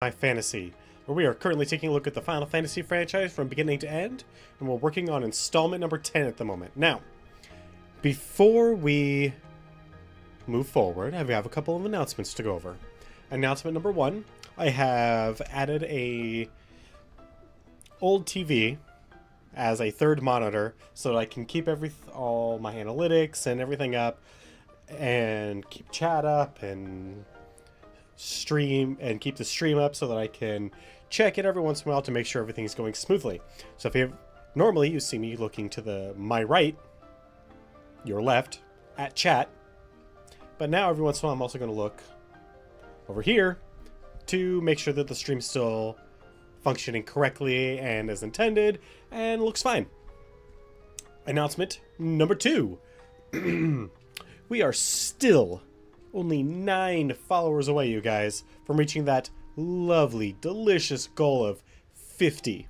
My Fantasy, where we are currently taking a look at the Final Fantasy franchise from beginning to end, and we're working on installment number 10 at the moment. Now, before we move forward, I have a couple of announcements to go over. Announcement number 1, I have added a old TV as a third monitor so that I can keep all my analytics and everything up and keep chat up and stream and keep the stream up so that I can check it every once in a while to make sure everything is going smoothly. So if you normally you see me looking to my right, your left at chat, but now every once in a while I'm also going to look over here to make sure that the stream's still functioning correctly and as intended and looks fine. Announcement number 2. We are still only 9 followers away, you guys, from reaching that lovely, delicious goal of 50.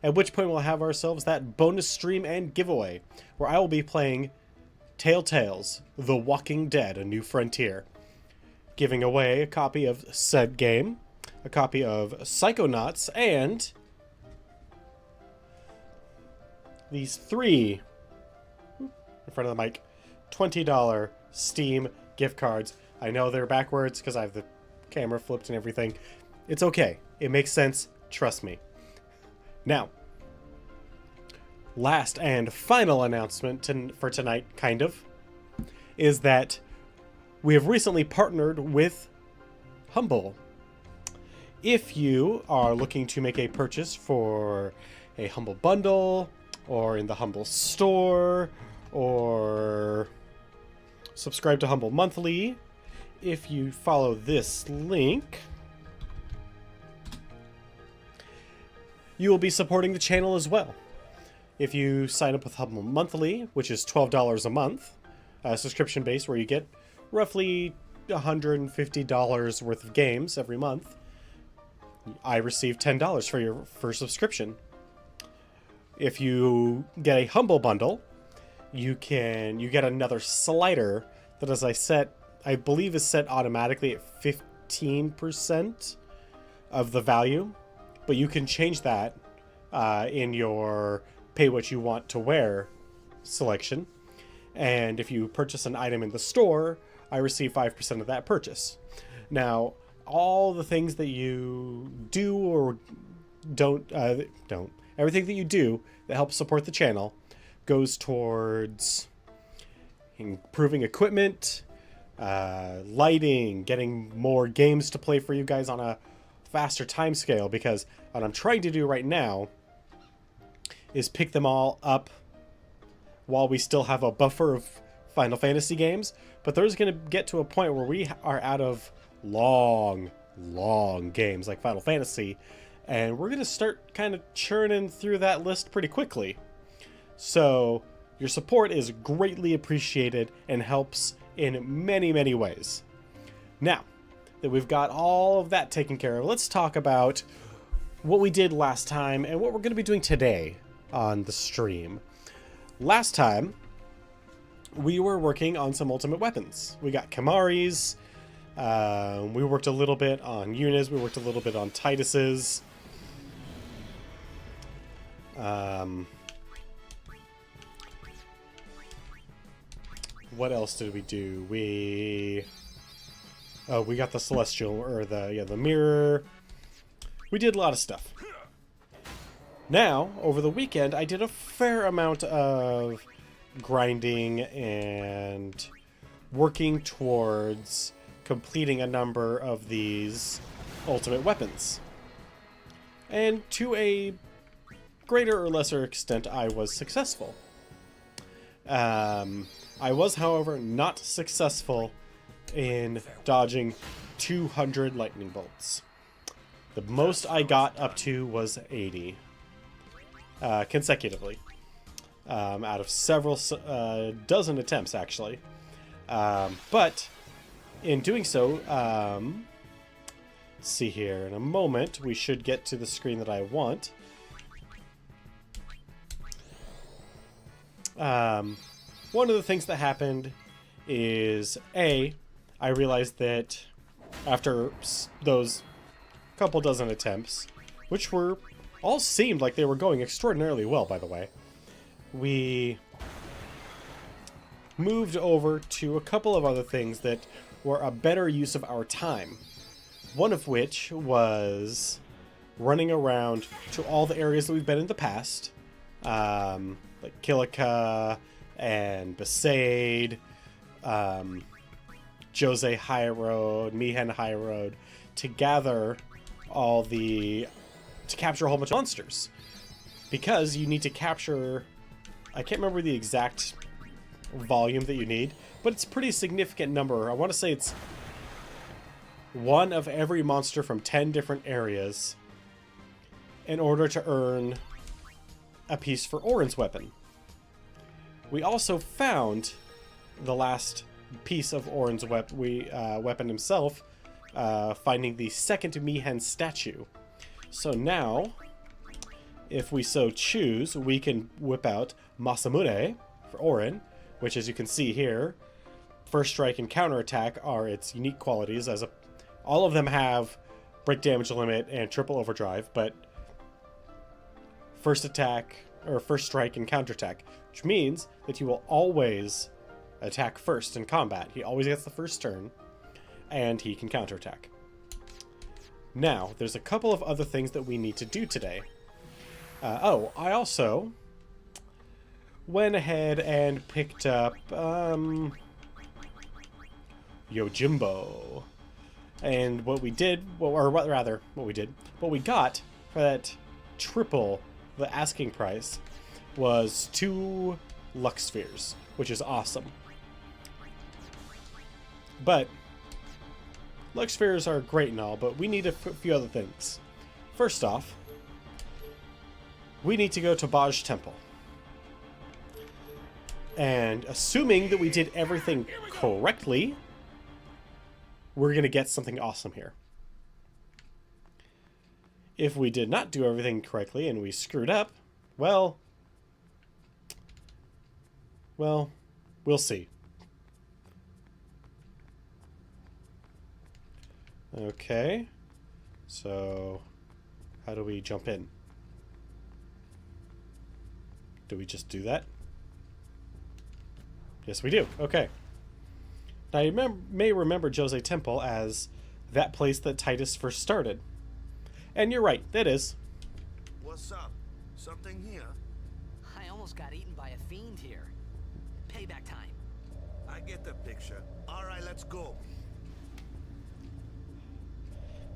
At which point we'll have ourselves that bonus stream and giveaway, where I will be playing Telltale's The Walking Dead: A New Frontier, giving away a copy of said game, a copy of Psychonauts, and these 3, in front of the mic, $20 Steam gift cards. I know they're backwards because I have the camera flipped and everything. It's okay. It makes sense. Trust me. Now, last and final announcement for tonight, kind of, is that we have recently partnered with Humble. If you are looking to make a purchase for a Humble bundle, or in the Humble store, or subscribe to Humble Monthly, if you follow this link, you will be supporting the channel as well. If you sign up with Humble Monthly, which is $12 a month, subscription base, where you get roughly $150 worth of games every month, I receive $10 for your first subscription. If you get a Humble bundle, you get another slider that, as I believe, is set automatically at 15% of the value, but you can change that in your pay what you want to wear selection. And if you purchase an item in the store, I receive 5% of that purchase. Now, all the things that you do or don't, everything that you do that helps support the channel goes towards improving equipment, lighting, getting more games to play for you guys on a faster time scale, because what I'm trying to do right now is pick them all up while we still have a buffer of Final Fantasy games, but there's going to get to a point where we are out of long games like Final Fantasy, and we're going to start kind of churning through that list pretty quickly. So your support is greatly appreciated and helps in many ways. Now that we've got all of that taken care of, let's talk about what we did last time and what we're going to be doing today on the stream. Last time, we were working on some ultimate weapons. We got Kamari's, we worked a little bit on Yuna's, we worked a little bit on Titus's. What else did we do? We got the celestial, or the mirror. We did a lot of stuff. Now, over the weekend, I did a fair amount of grinding and working towards completing a number of these ultimate weapons. And to a greater or lesser extent, I was successful. I was, however, not successful in dodging 200 lightning bolts. The most I got up to was 80 consecutively, out of several dozen attempts, actually. But in doing so, let's see here, in a moment we should get to the screen that I want. One of the things that happened is, I realized that after those couple dozen attempts, which were all seemed like they were going extraordinarily well, by the way, we moved over to a couple of other things that were a better use of our time. One of which was running around to all the areas that we've been in the past, like Kilika and Besaid, Jose High Road, Mihen High Road, to gather to capture a whole bunch of monsters. Because you need to capture, I can't remember the exact volume that you need, but it's a pretty significant number. I want to say it's one of every monster from 10 different areas in order to earn a piece for Orin's weapon. We also found the last piece of Orin's weapon himself, finding the second Mihen statue. So now, if we so choose, we can whip out Masamune for Orin, which, as you can see here, First Strike and Counterattack are its unique qualities. All of them have break damage limit and triple overdrive, but First Strike and Counterattack, which means that he will always attack first in combat. He always gets the first turn, and he can counterattack. Now, there's a couple of other things that we need to do today. I also went ahead and picked up Yojimbo. And what we got for that triple the asking price was 2 Lux Spheres, which is awesome. But Lux Spheres are great and all, but we need a few other things. First off, we need to go to Baj Temple. And assuming that we did everything correctly, we're going to get something awesome here. If we did not do everything correctly and we screwed up, well, we'll see. Okay, so how do we jump in? Do we just do that? Yes, we do. Okay. Now, you may remember Jose Temple as that place that Titus first started. And you're right, that is. What's up? Something here? I almost got eaten by a fiend here. Payback time. I get the picture. All right, let's go.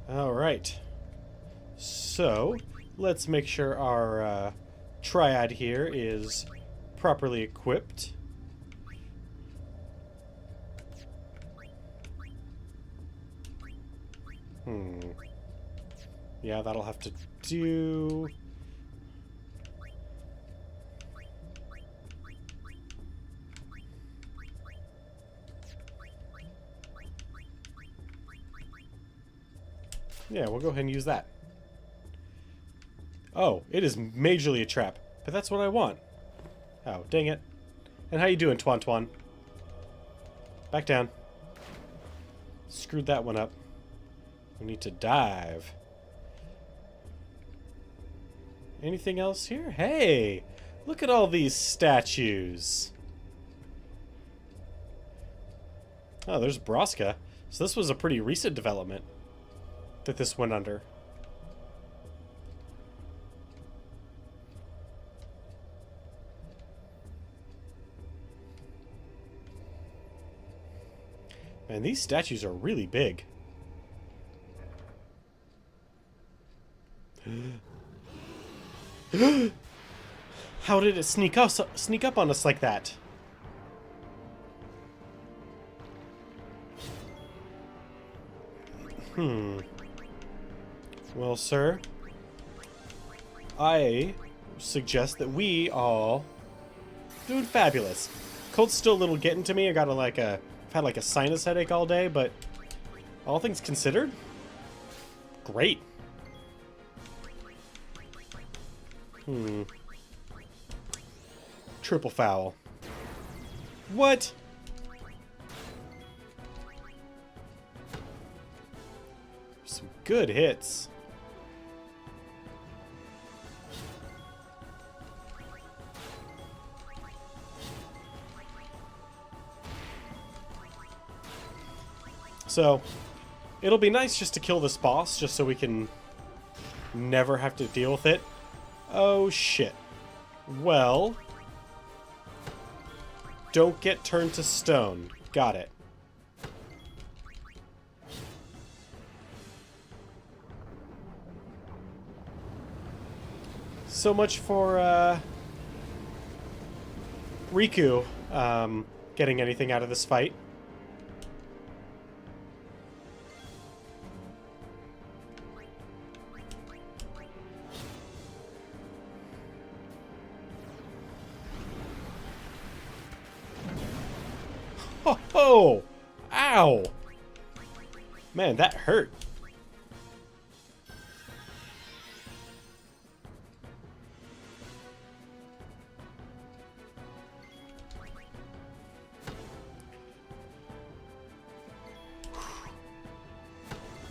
All right. So, let's make sure our triad here is properly equipped. Yeah, that'll have to do. Yeah, we'll go ahead and use that. Oh, it is majorly a trap, but that's what I want. Oh, dang it. And how you doing, Twan Twan? Back down. Screwed that one up. We need to dive. Anything else here? Hey! Look at all these statues. Oh, there's Braska. So this was a pretty recent development that this went under. Man, these statues are really big. How did it sneak up on us like that? Well, sir, I suggest that we all doing fabulous. Cold's still a little getting to me. I got I've had like a sinus headache all day, but all things considered, great. Triple foul. What? Some good hits. So, it'll be nice just to kill this boss, just so we can never have to deal with it. Oh, shit. Well, don't get turned to stone. Got it. So much for, Riku, getting anything out of this fight. Oh! Ow! Man, that hurt.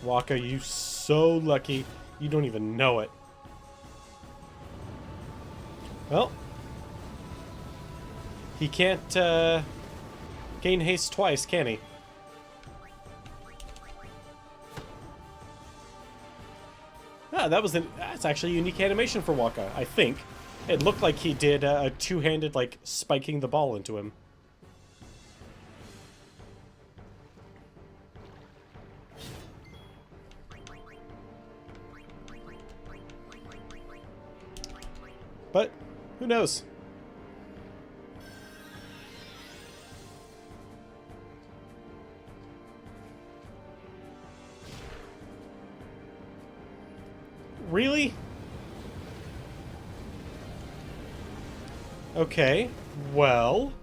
Waka, you so lucky. You don't even know it. Well, he can't, gain haste twice, can he? Ah, that's actually a unique animation for Waka, I think. It looked like he did a two-handed, like, spiking the ball into him. But, who knows? Really? Okay, well...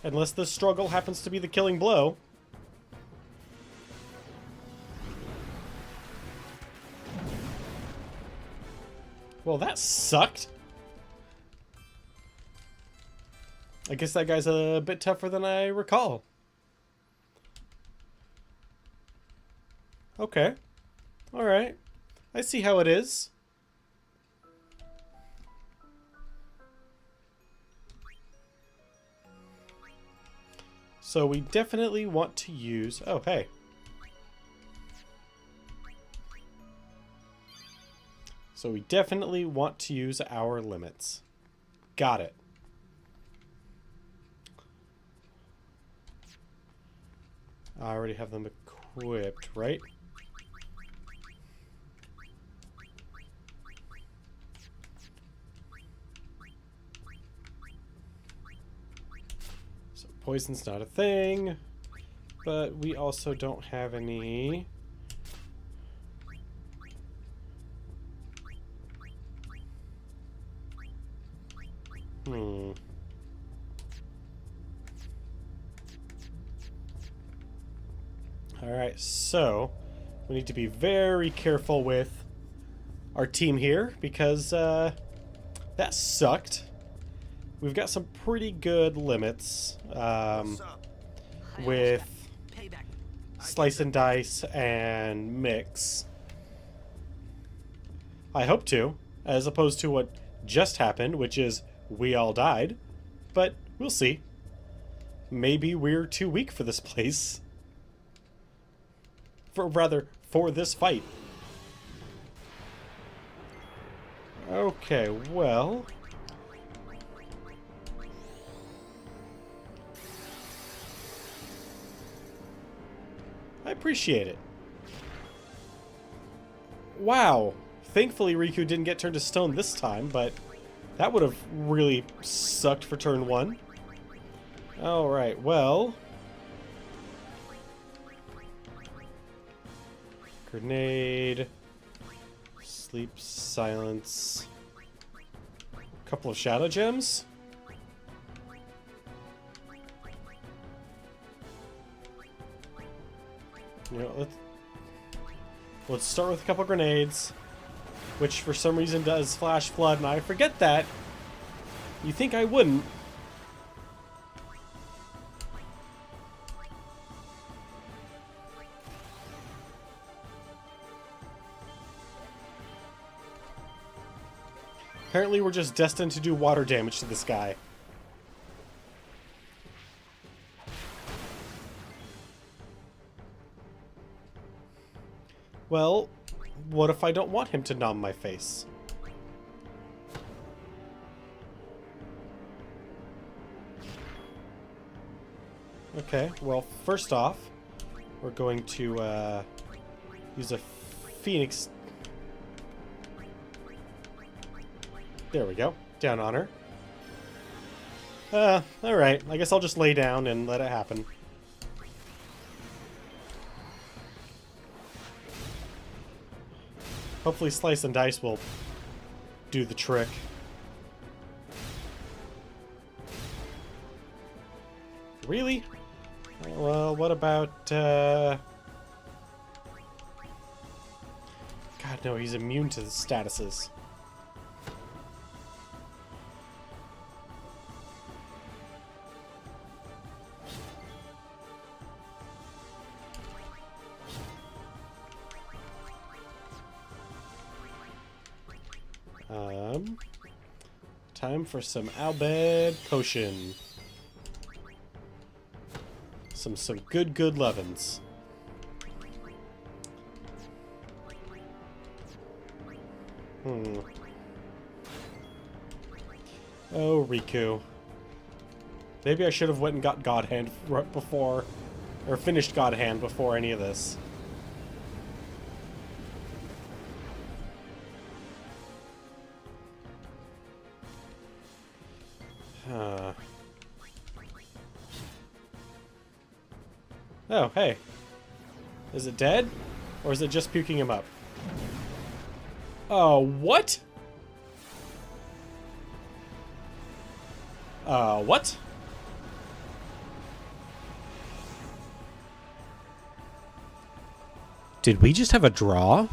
unless this struggle happens to be the killing blow. Well, that sucked. I guess that guy's a bit tougher than I recall. Okay. Alright. I see how it is. So we definitely want to use... oh, hey. So we definitely want to use our limits. Got it. I already have them equipped, right? So poison's not a thing, but we also don't have any... Alright, so we need to be very careful with our team here because that sucked. We've got some pretty good limits with Slice and Dice and Mix. I hope to, as opposed to what just happened, which is we all died. But we'll see. Maybe we're too weak for this place. For this fight. Okay, well... I appreciate it. Wow. Thankfully Riku didn't get turned to stone this time, but that would have really sucked for turn one. Alright, well... Grenade. Sleep, silence. Couple of shadow gems. You know, let's start with a couple grenades, which for some reason does flash flood, and I forget that. You think I wouldn't? Apparently we're just destined to do water damage to this guy. Well, what if I don't want him to numb my face? Okay, well, first off, we're going to use a Phoenix. There we go. Down on her. Alright. I guess I'll just lay down and let it happen. Hopefully Slice and Dice will do the trick. Really? Well, what about, God, no, he's immune to the statuses. Time for some Albed potion. Some good lovin's. Oh, Riku. Maybe I should have went and got God Hand right before, or finished God Hand before any of this. Oh, hey. Is it dead? Or is it just puking him up? Oh, what? What? Did we just have a draw?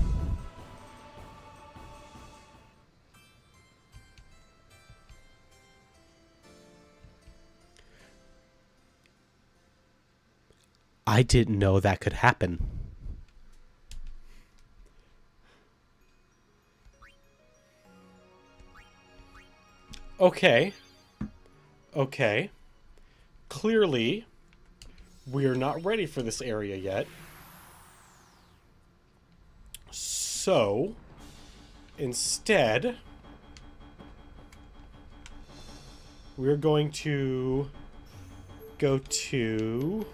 I didn't know that could happen. Okay. Okay. Clearly, we're not ready for this area yet. So, instead, we're going to go to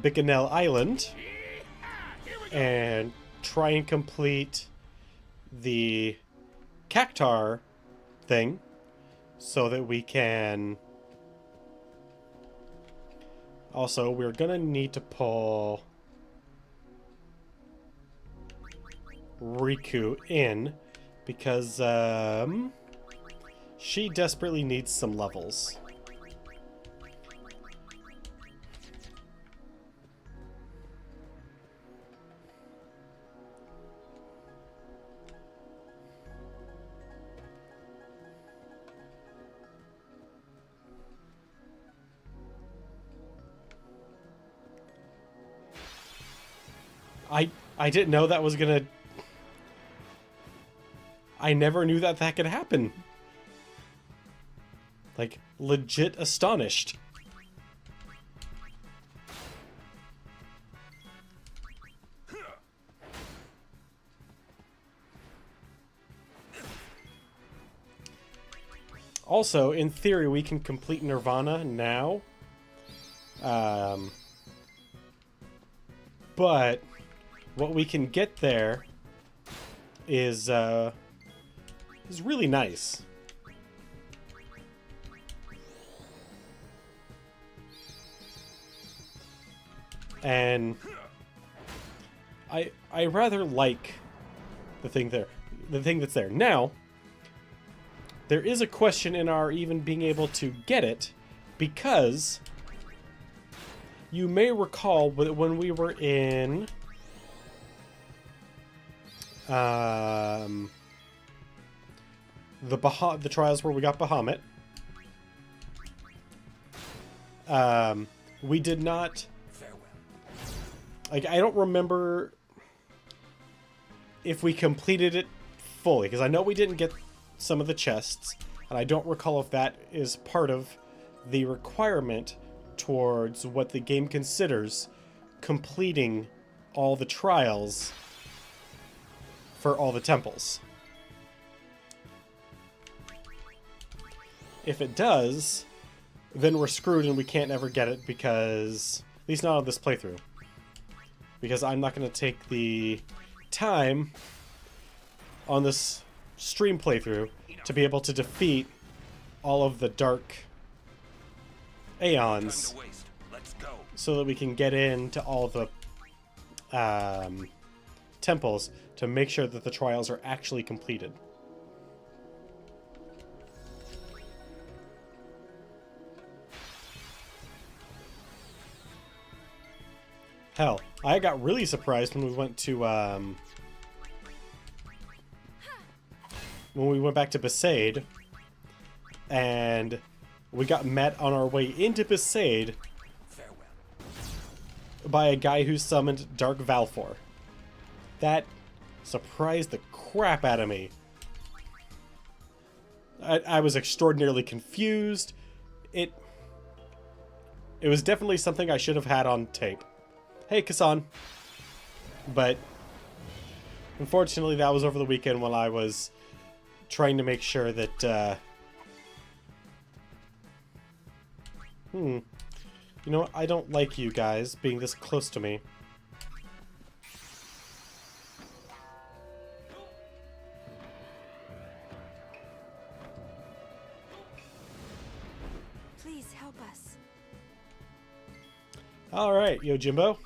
Bicanel Island and try and complete the Cactar thing so that we can... Also, we're gonna need to pull Riku in because she desperately needs some levels. I didn't know that was gonna... I never knew that that could happen. Like, legit astonished. Also, in theory, we can complete Nirvana now. But what we can get there is really nice. And I rather like the thing there, the thing that's there. Now, there is a question in our even being able to get it, because you may recall when we were in the trials where we got Bahamut, we did not Like, I don't remember if we completed it fully, because I know we didn't get some of the chests, and I don't recall if that is part of the requirement towards what the game considers completing all the trials for all the temples. If it does, then we're screwed and we can't ever get it because, at least not on this playthrough, because I'm not going to take the time on this stream playthrough to be able to defeat all of the dark aeons so that we can get into all the temples to make sure that the trials are actually completed. Hell, I got really surprised when we went to when we went back to Besaid, and we got met on our way into Besaid by a guy who summoned Dark Valfor. That surprised the crap out of me. I was extraordinarily confused. It was definitely something I should have had on tape. Hey, Kassan. But unfortunately, that was over the weekend when I was trying to make sure that, you know what? I don't like you guys being this close to me. Please help us. Alright, Yojimbo.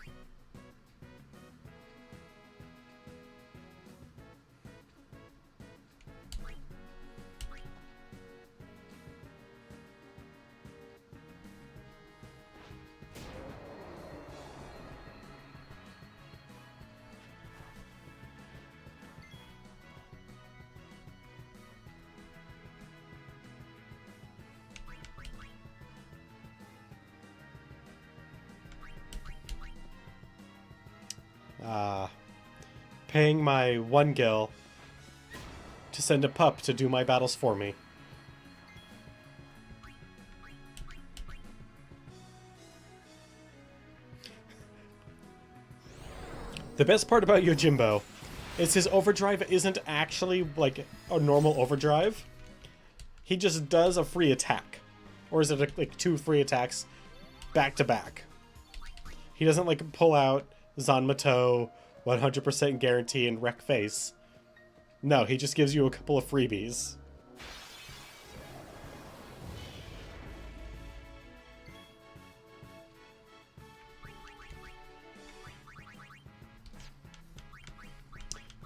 Paying my 1 gil to send a pup to do my battles for me. The best part about Yojimbo is his overdrive isn't actually like a normal overdrive. He just does a free attack. Or is it like 2 free attacks back to back? He doesn't like pull out Zanmato, 100% guarantee, and wreck face. No, he just gives you a couple of freebies.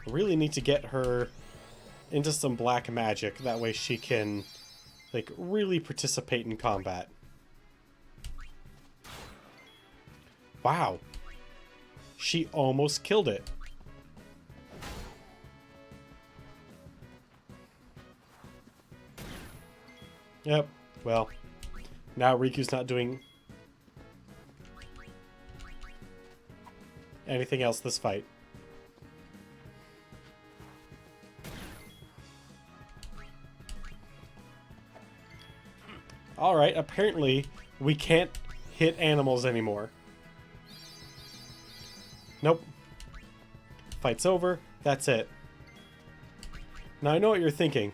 I really need to get her into some black magic. That way she can, like, really participate in combat. Wow. She almost killed it. Yep, well, now Riku's not doing anything else this fight. Alright, apparently we can't hit animals anymore. Nope. Fight's over. That's it. Now I know what you're thinking.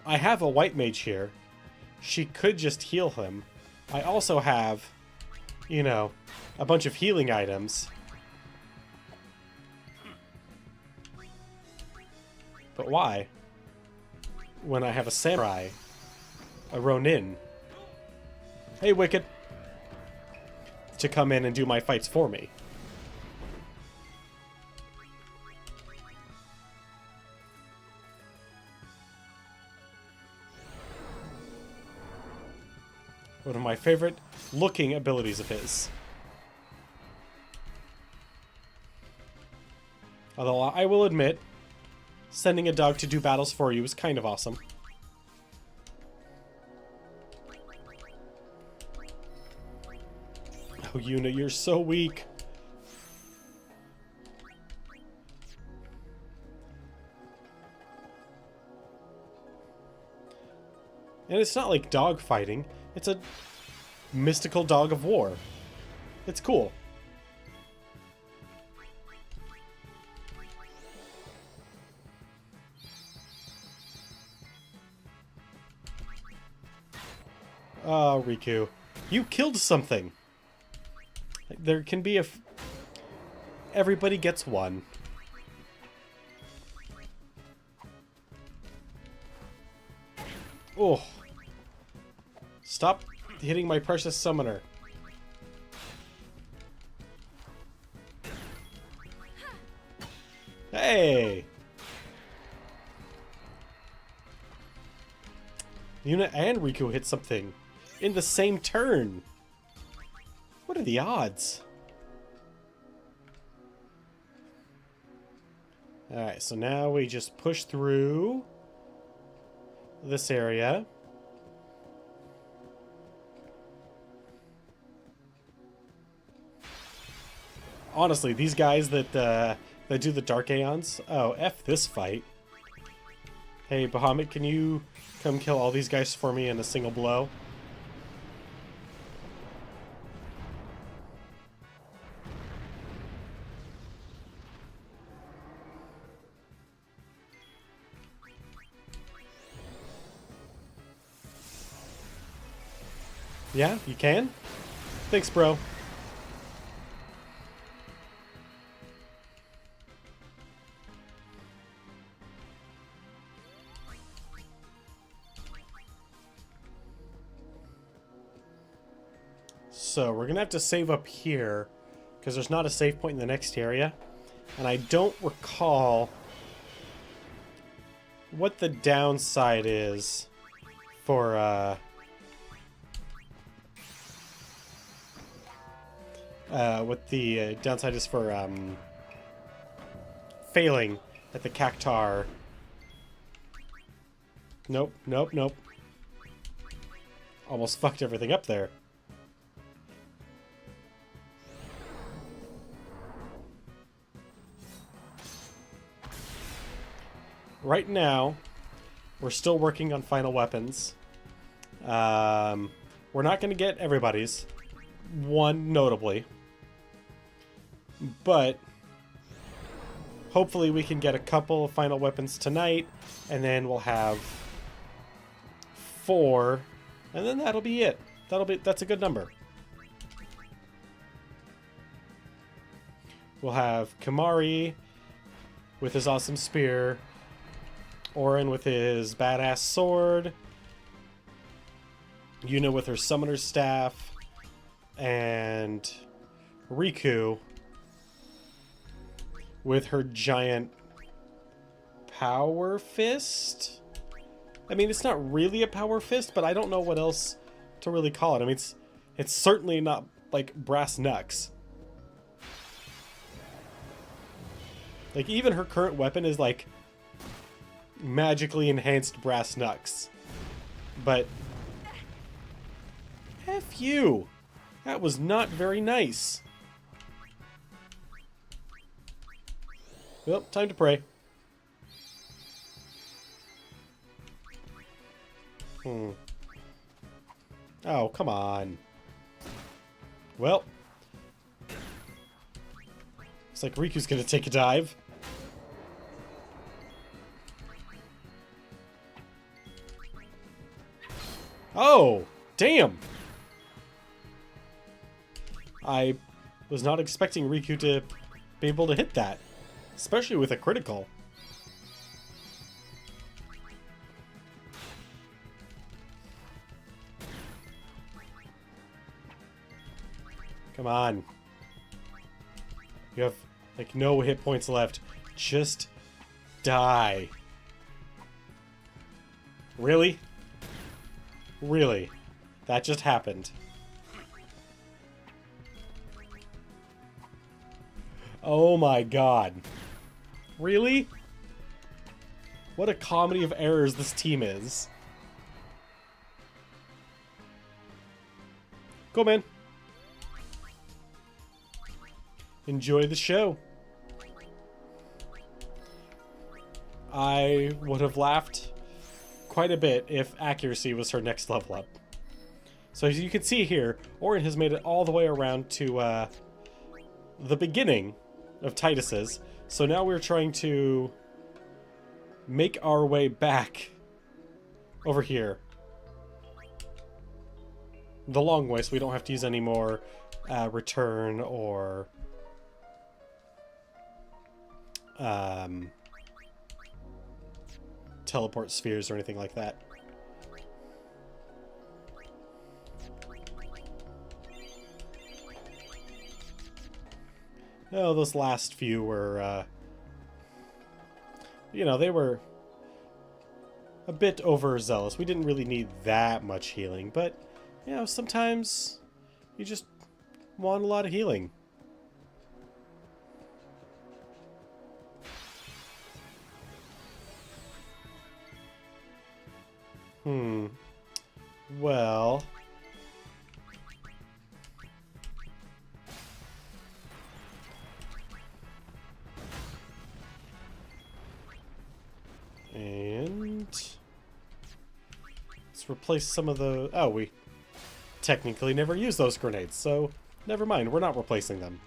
I have a white mage here. She could just heal him. I also have, you know, a bunch of healing items. But why? When I have a samurai, a ronin. Hey, Wicked. To come in and do my fights for me. One of my favorite looking abilities of his. Although I will admit, sending a dog to do battles for you is kind of awesome. Oh, Yuna, you're so weak. And it's not like dog fighting. It's a mystical dog of war. It's cool. Oh, Riku. You killed something. There can be a... Everybody gets one. Oh. Stop hitting my precious summoner. Hey! Yuna and Riku hit something in the same turn. What are the odds? Alright, so now we just push through this area. Honestly, these guys that do the Dark Aeons, oh, F this fight. Hey, Bahamut, can you come kill all these guys for me in a single blow? Yeah, you can? Thanks, bro. So, we're gonna have to save up here, because there's not a save point in the next area. And I don't recall what the downside is for, what the downside is for, failing at the Cactar. Nope, nope, nope. Almost fucked everything up there. Right now, we're still working on final weapons. We're not going to get everybody's, one notably. But hopefully we can get a couple of final weapons tonight, and then we'll have 4, and then that'll be it. That's a good number. We'll have Kamari with his awesome spear, Auron with his badass sword, Yuna with her summoner's staff, and Riku with her giant power fist. I mean, it's not really a power fist, but I don't know what else to really call it. I mean, it's certainly not like brass knucks. Like, even her current weapon is like magically enhanced brass knucks. But F you. That was not very nice. Well, time to pray. Oh, come on. Well. Looks like Riku's gonna take a dive. Oh, damn! I was not expecting Riku to be able to hit that, especially with a critical. Come on. You have, like, no hit points left. Just die. Really? Really? That just happened. Oh my god. Really? What a comedy of errors this team is. Go, man. Enjoy the show. I would have laughed quite a bit if accuracy was her next level up. So as you can see here, Orin has made it all the way around to the beginning of Titus's. So now we're trying to make our way back over here. The long way, so we don't have to use any more return or teleport spheres or anything like that. Oh, those last few were, you know, they were a bit overzealous. We didn't really need that much healing, but, you know, sometimes you just want a lot of healing. Well... And... let's replace some of the... oh, we technically never used those grenades, so never mind, we're not replacing them.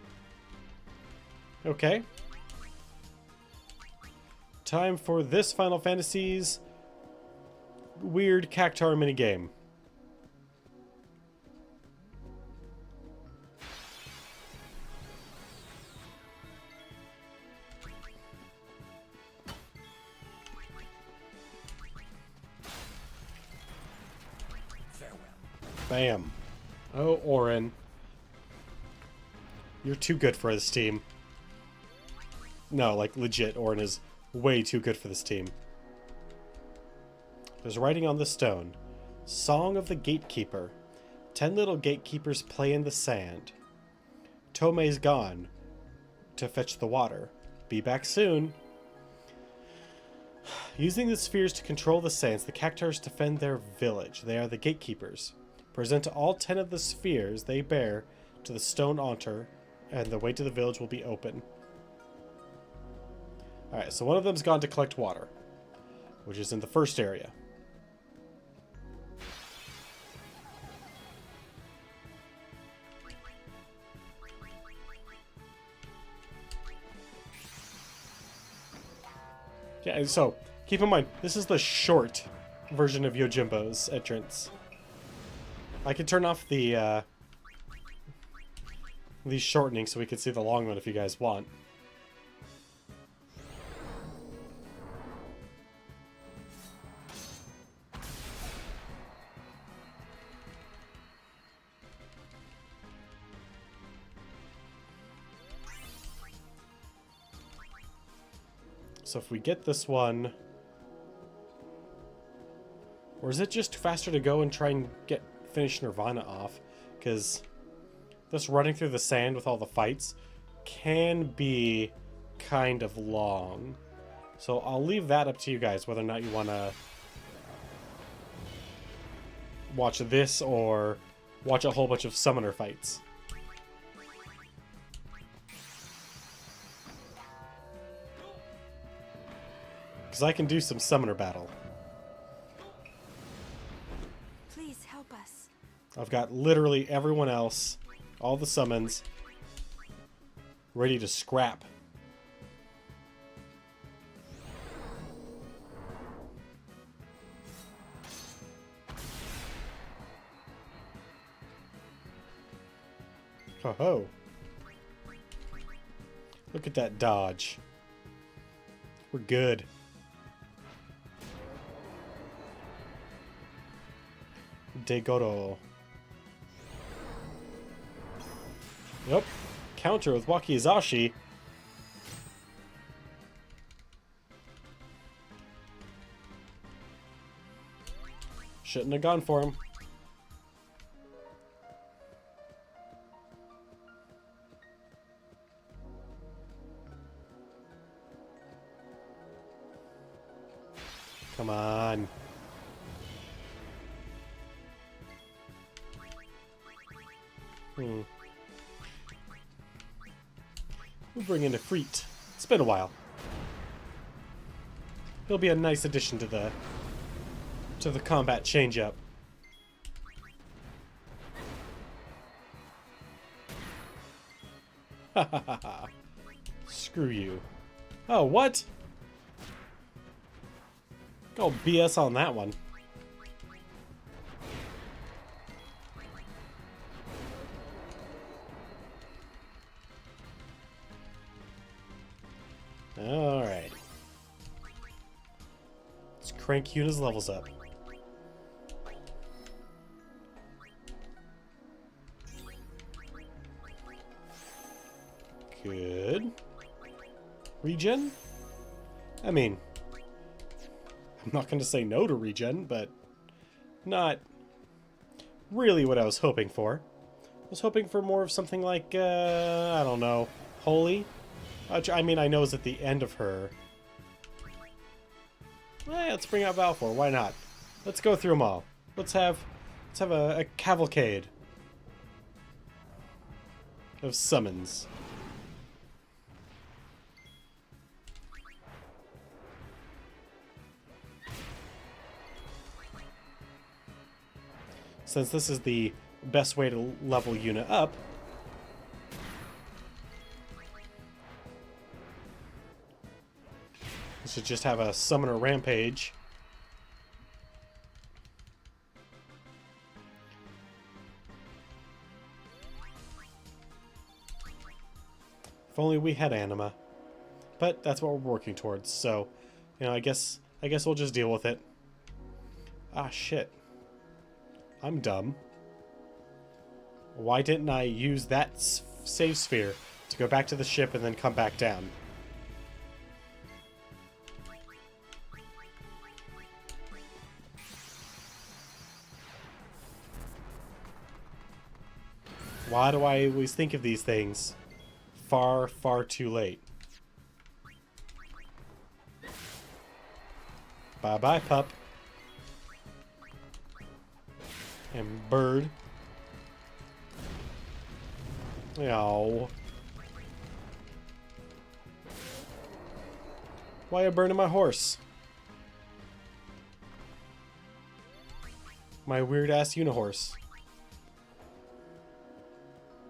Okay. Time for this Final Fantasy's weird Cactuar minigame. Bam. Oh, Orin. You're too good for this team. No, like, legit, Orin is way too good for this team. There's writing on the stone. Song of the Gatekeeper. 10 little gatekeepers play in the sand. Tomei's gone to fetch the water. Be back soon. Using the spheres to control the sands, the Cactuars defend their village. They are the gatekeepers. Present all 10 of the spheres they bear to the stone altar, and the way to the village will be open. Alright, so one of them's gone to collect water, which is in the first area. Yeah, so keep in mind, this is the short version of Yojimbo's entrance. I can turn off the shortening so we can see the long one if you guys want. So if we get this one... or is it just faster to go and try and finish Nirvana off? Because just running through the sand with all the fights can be kind of long. So I'll leave that up to you guys, whether or not you want to watch this or watch a whole bunch of summoner fights. Because I can do some summoner battle. Please help us. I've got literally everyone else, all the summons, ready to scrap. Ho ho. Look at that dodge. We're good. Degoro. Yep. Counter with Wakizashi. Shouldn't have gone for him. Come on. We'll bring in a Freet. It's been a while. He'll be a nice addition to the to the combat change-up. Ha ha ha ha. Screw you. Oh, what? Go BS on that one. Alright. Let's crank Yuna's levels up. Good. Regen? I mean, I'm not going to say no to regen, but not really what I was hoping for. I was hoping for more of something like, I don't know, Holy? Which, I mean, I know is at the end of her. Let's bring out Balfour. Why not? Let's go through them all. Let's have a cavalcade of summons. Since this is the best way to level Yuna up, we should just have a summoner rampage. If only we had anima. But that's what we're working towards, so, you know, I guess we'll just deal with it. Ah, shit. I'm dumb. Why didn't I use that save sphere to go back to the ship and then come back down? Why do I always think of these things far, far too late? Bye-bye, pup. And bird. Oh. Why are you burning my horse? My weird-ass unihorse.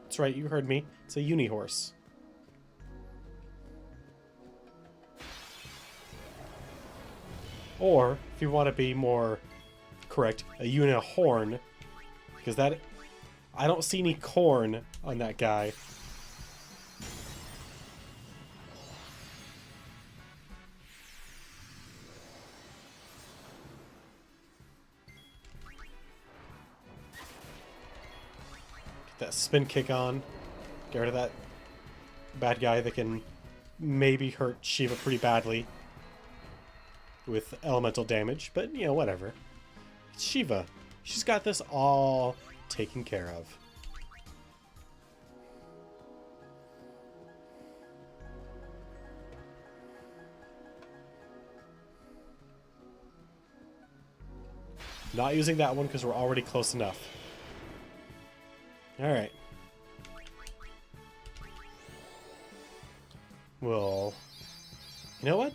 That's right, you heard me. It's a unihorse. Or, if you want to be more correct, a unihorn. Because that... I don't see any corn on that guy. Get that spin kick on. Get rid of that bad guy that can maybe hurt Shiva pretty badly with elemental damage. But, you know, whatever. It's Shiva. She's got this all taken care of. Not using that one because we're already close enough. Alright. Well, you know what?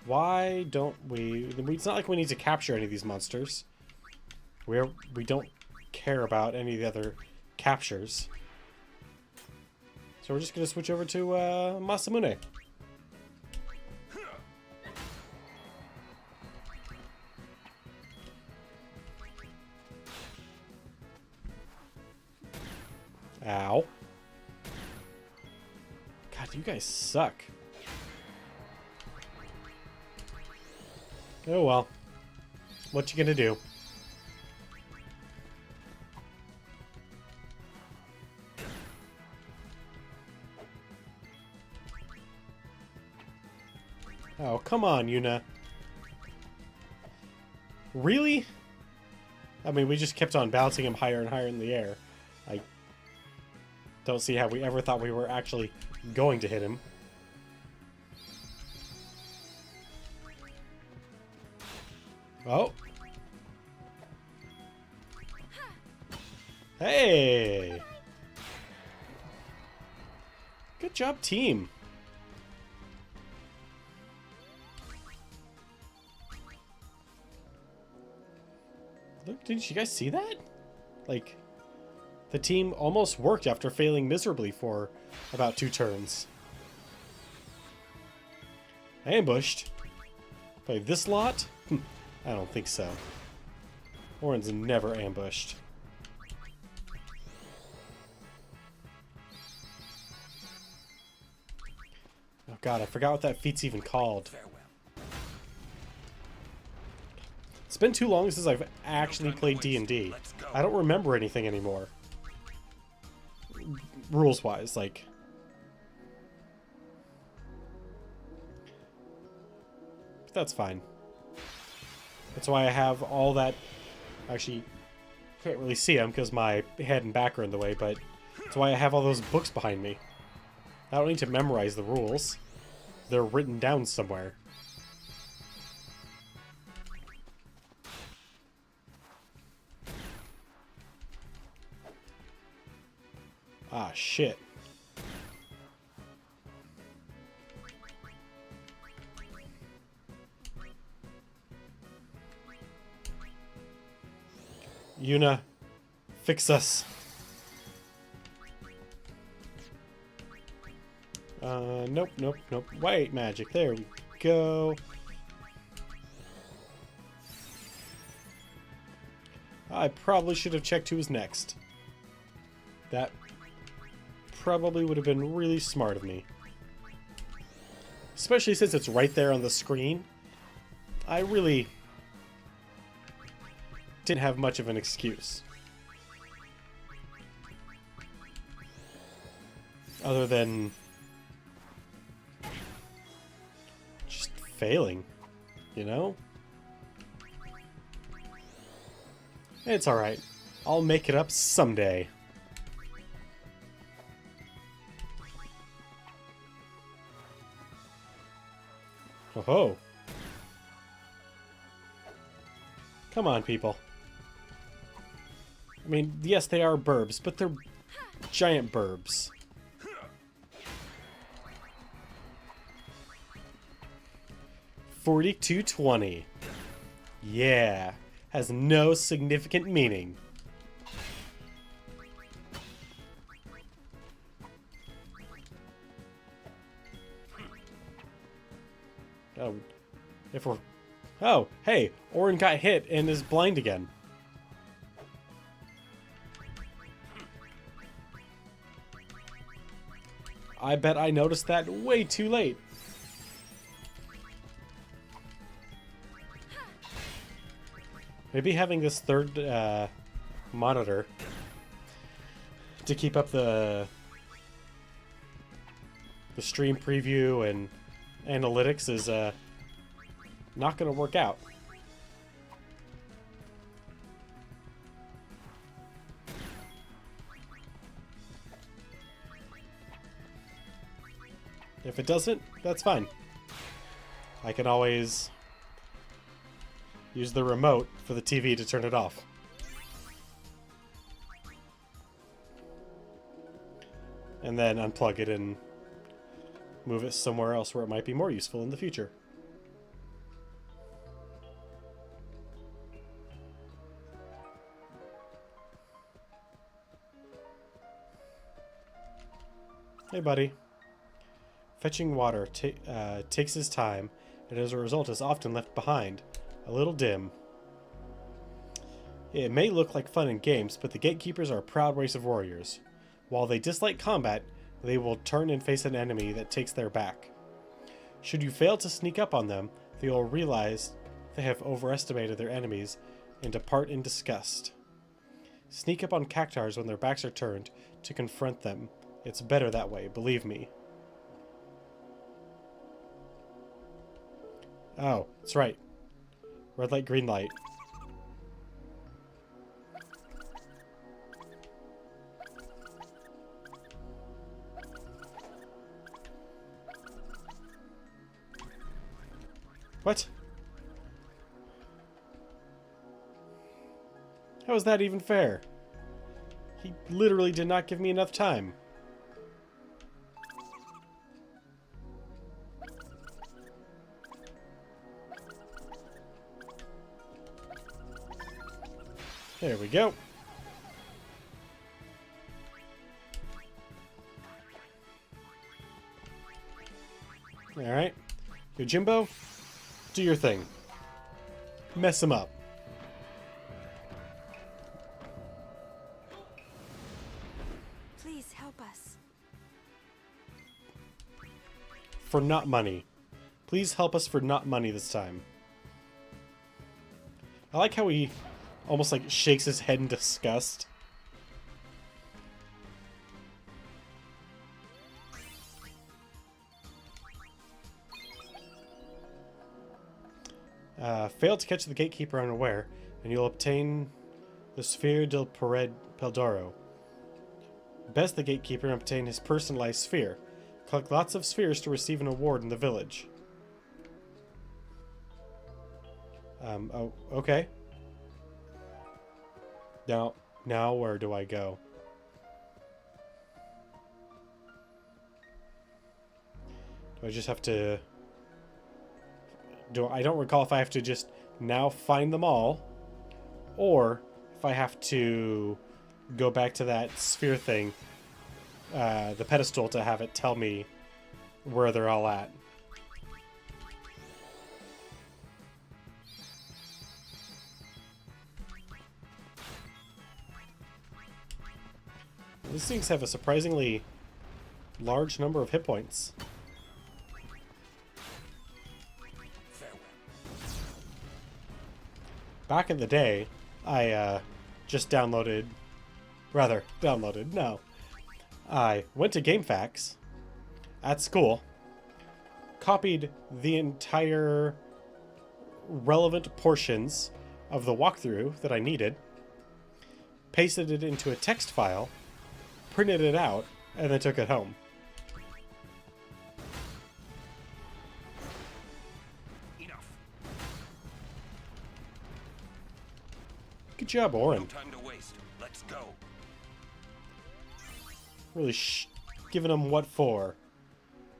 Why don't we... It's not like we need to capture any of these monsters. We don't care about any of the other captures. So we're just going to switch over to Masamune. Ow. God, you guys suck. Oh well. What you gonna do? Oh, come on, Yuna. Really? I mean, we just kept on bouncing him higher and higher in the air. I don't see how we ever thought we were actually going to hit him. Oh. Hey! Good job, team. Didn't you guys see that? Like, the team almost worked after failing miserably for about 2 turns. Ambushed? By this lot? I don't think so. Orin's never ambushed. Oh god, I forgot what that feat's even called. It's been too long since I've actually played D&D. I don't remember anything anymore. Rules-wise, like... But that's fine. That's why I have all that... Actually, can't really see them because my head and back are in the way, but that's why I have all those books behind me. I don't need to memorize the rules. They're written down somewhere. Ah, shit. Yuna, fix us. Nope, nope, nope. White magic. There we go. I probably should have checked who was next. That probably would have been really smart of me. Especially since it's right there on the screen. I really didn't have much of an excuse. Other than just failing, you know? It's alright. I'll make it up someday. Oh-ho. Come on, people. I mean, yes, they are burbs, but they're giant burbs. $42.20. Yeah. Has no significant meaning. Oh, if we're... Oh, hey, Orin got hit and is blind again. I bet I noticed that way too late. Maybe having this third monitor to keep up the stream preview and analytics is not going to work out. If it doesn't, that's fine. I can always use the remote for the TV to turn it off. And then unplug it and move it somewhere else where it might be more useful in the future. Hey, buddy. Fetching water takes his time, and as a result is often left behind, a little dim. It may look like fun in games, but the gatekeepers are a proud race of warriors. While they dislike combat, they will turn and face an enemy that takes their back. Should you fail to sneak up on them, they will realize they have overestimated their enemies and depart in disgust. Sneak up on cactars when their backs are turned to confront them. It's better that way, believe me. Oh, that's right. Red light, green light. What? How is that even fair? He literally did not give me enough time. There we go. Alright. Yojimbo, do your thing. Mess him up. Please help us. For not money. Please help us for not money this time. I like how he almost like shakes his head in disgust. Fail to catch the gatekeeper unaware, and you'll obtain the Sphere del Peldoro. Best the gatekeeper and obtain his personalized sphere. Collect lots of spheres to receive an award in the village. Oh, okay. Now where do I go? Do I just have to... I don't recall if I have to just now find them all, or if I have to go back to that sphere thing, the pedestal, to have it tell me where they're all at. These things have a surprisingly large number of hit points. Back in the day, I just downloaded... no. I went to GameFAQs at school, copied the entire relevant portions of the walkthrough that I needed, pasted it into a text file, printed it out, and then took it home. Good job, Orin. No time to waste. Let's go. Really giving them what for.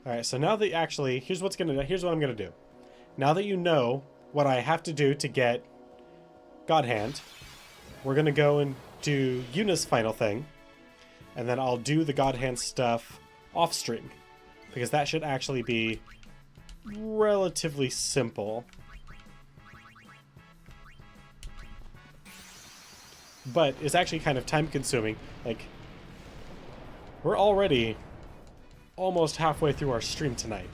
Alright, so now that actually, here's what I'm gonna do. Now that you know what I have to do to get God Hand, we're gonna go and do Yuna's final thing, and then I'll do the God Hand stuff off stream, because that should actually be relatively simple. But it's actually kind of time consuming. Like, we're already almost halfway through our stream tonight.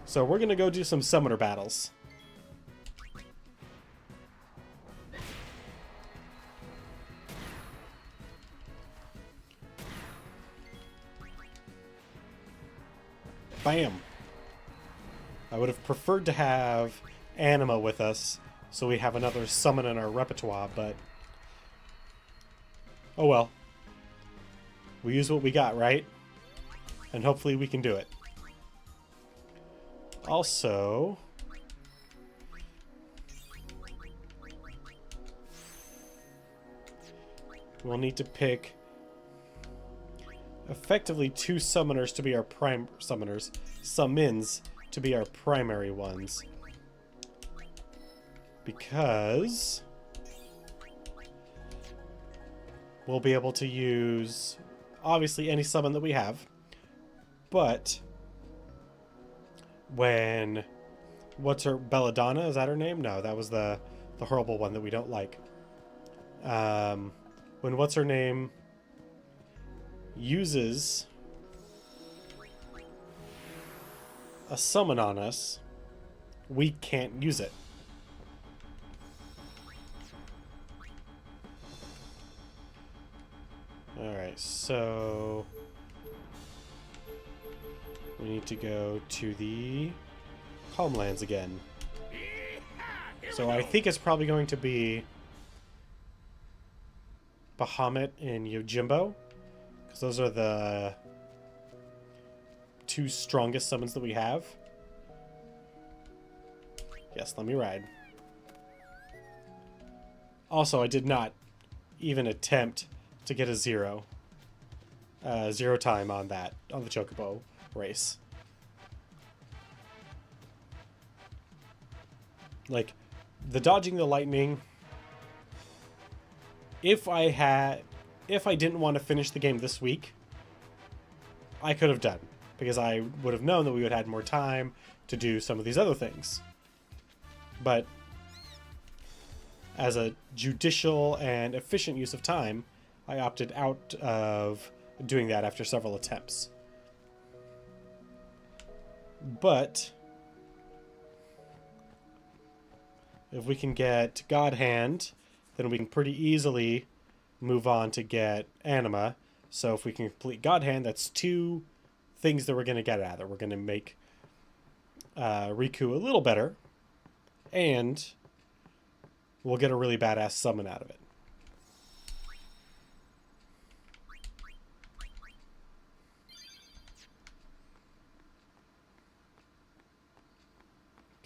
So we're gonna go do some summoner battles. Bam! I would have preferred to have Anima with us, so we have another summon in our repertoire, but... oh well. We use what we got, right? And hopefully we can do it. Also... we'll need to pick... effectively 2 summoners to be our prime... summons to be our primary ones. Because we'll be able to use obviously any summon that we have, but when what's her Belladonna, is that her name? No, that was the horrible one that we don't like. When what's her name uses a summon on us, we can't use it. Alright, so we need to go to the Calmlands again. So I think it's probably going to be Bahamut and Yojimbo, because those are the 2 strongest summons that we have. Yes, let me ride. Also, I did not even attempt to get a 0 time on the Chocobo race. Like, the dodging the lightning if I didn't want to finish the game this week, I could have done, because I would have known that we would have had more time to do some of these other things. But as a judicial and efficient use of time, I opted out of doing that after several attempts. But if we can get God Hand, then we can pretty easily move on to get Anima. So if we can complete God Hand, that's 2 things that we're going to get out of it. We're going to make Riku a little better, and we'll get a really badass summon out of it.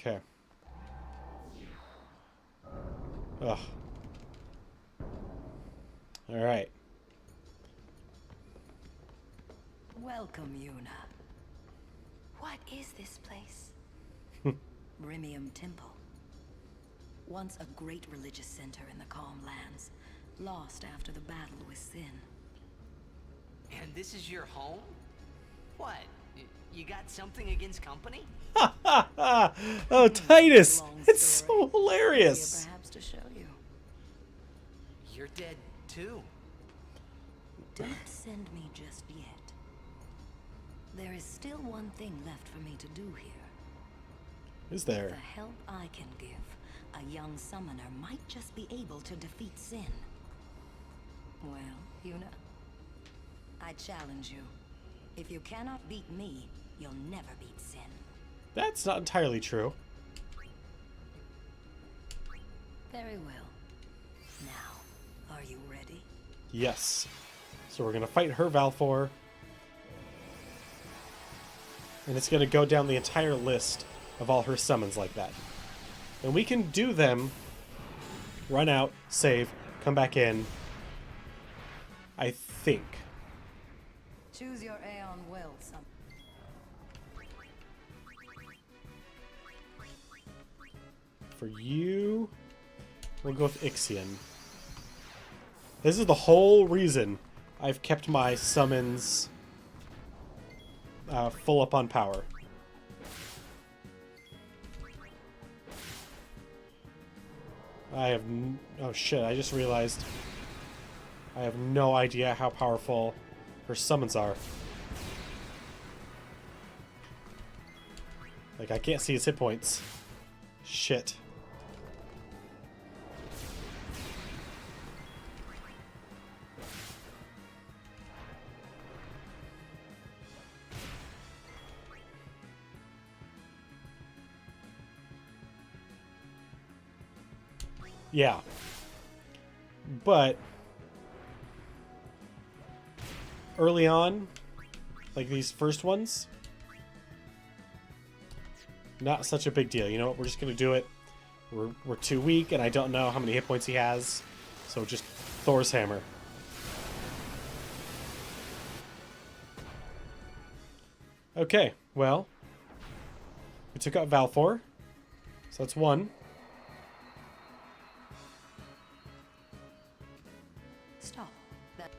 Okay. Ugh. All right. Welcome, Yuna. What is this place? Rimium Temple. Once a great religious center in the Calm Lands, lost after the battle with Sin. And this is your home? What? You got something against company? Oh, Titus! Long It's story. so hilarious! Here perhaps to show you. You're dead too. Don't send me just yet. There is still one thing left for me to do here. Is The there? help I can give, a young summoner might just be able to defeat Sin. Well, Yuna, I challenge you. If you cannot beat me, you'll never beat Sin. That's not entirely true. Very well. Now, are you ready? Yes. So we're going to fight her Valfor. And it's going to go down the entire list of all her summons like that. And we can do them, run out, save, come back in, I think. Choose your Aeon well, son. For you, we'll go with Ixion. This is the whole reason I've kept my summons full up on power. I have oh shit, I just realized I have no idea how powerful her summons are. Like, I can't see his hit points. Shit. Yeah. But early on, like these first ones, not such a big deal. You know what? We're just going to do it. We're too weak, and I don't know how many hit points he has. So just Thor's Hammer. Okay, well, we took out Valfor. So that's one. Stop. That.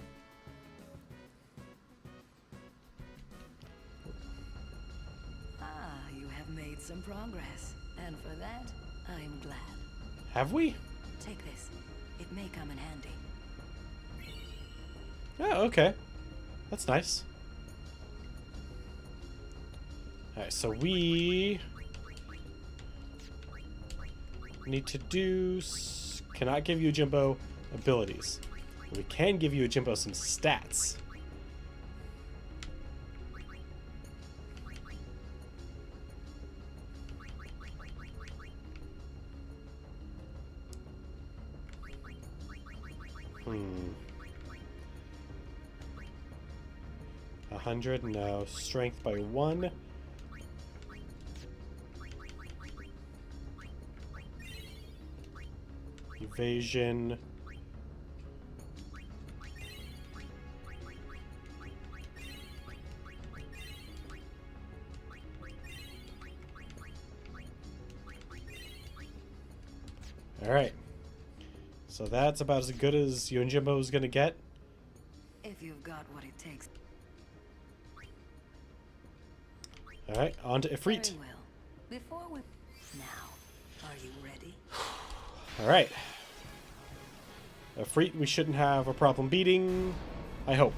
Ah, you have made some progress. And for that, I'm glad. Have we? Take this. It may come in handy. Oh, okay. That's nice. Alright, so we need to do... Cannot give you Jimbo abilities. We can give you a Jimbo some stats. Hmm. 100? No. Strength by 1. Evasion. Alright. So that's about as good as Yojimbo is going to get. If you've got what it takes. Alright, on to Ifrit. Very well. Before we... Now, are you ready? Alright. Ifrit we shouldn't have a problem beating. I hope.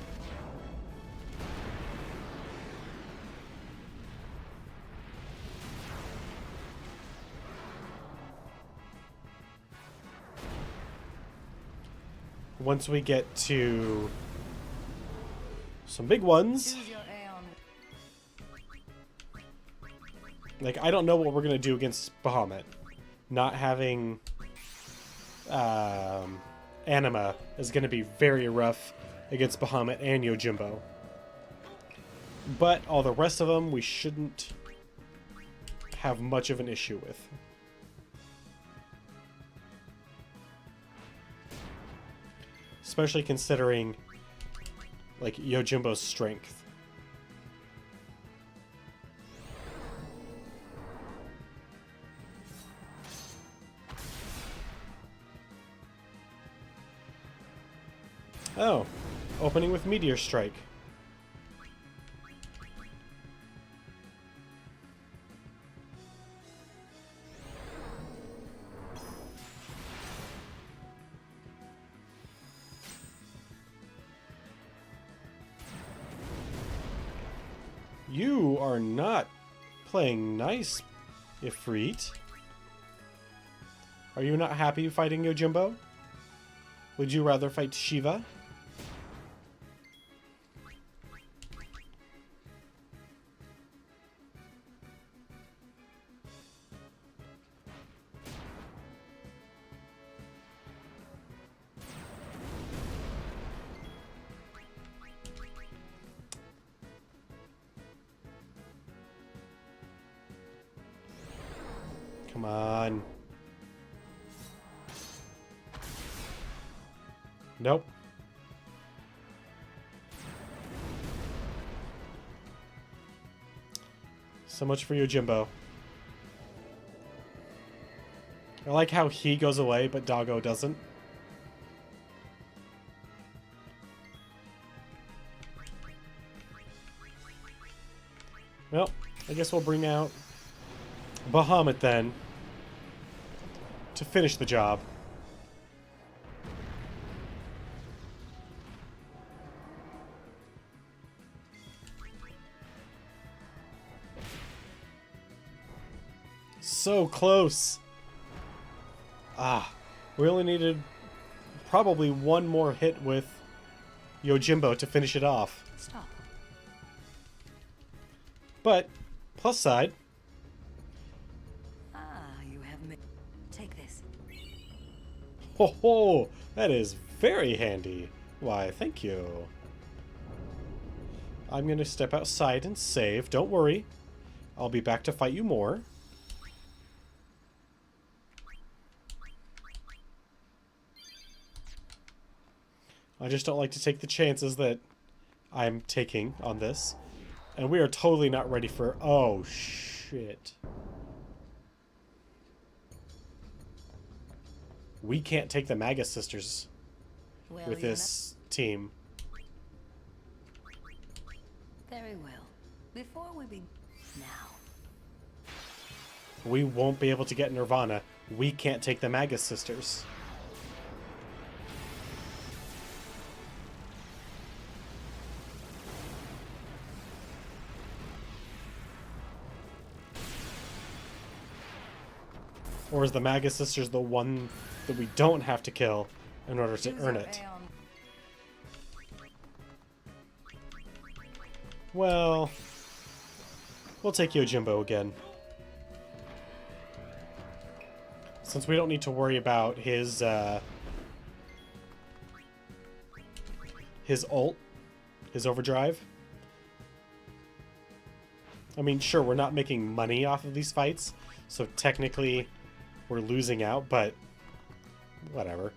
Once we get to some big ones, Choose your Aeon. like, I don't know what we're going to do against Bahamut. Not having Anima is going to be very rough against Bahamut and Yojimbo. But all the rest of them we shouldn't have much of an issue with. Especially considering, like, Yojimbo's strength. Oh, opening with Meteor Strike. You are not playing nice, Ifrit. Are you not happy fighting Yojimbo? Would you rather fight Shiva? Come on. Nope. So much for Yojimbo. I like how he goes away, but Doggo doesn't. Well, I guess we'll bring out Bahamut then to finish the job. So close. Ah, we only needed probably one more hit with Yojimbo to finish it off. Stop. But, plus side, Ah, you have me. Take this. ho ho, that is very handy. Why, thank you. I'm gonna step outside and save. Don't worry. I'll be back to fight you more. I just don't like to take the chances that I'm taking on this. And we are totally not ready for... Oh, shit. We can't take the Magus Sisters Well, with this team. Very well. Before we begin... Now. We won't be able to get Nirvana. We can't take the Magus Sisters. Or is the Magus Sisters the one that we don't have to kill in order to Choose earn your it? Aeon. Well, we'll take Yojimbo again. Since we don't need to worry about his ult, his overdrive. I mean, sure, we're not making money off of these fights, so technically we're losing out, but whatever.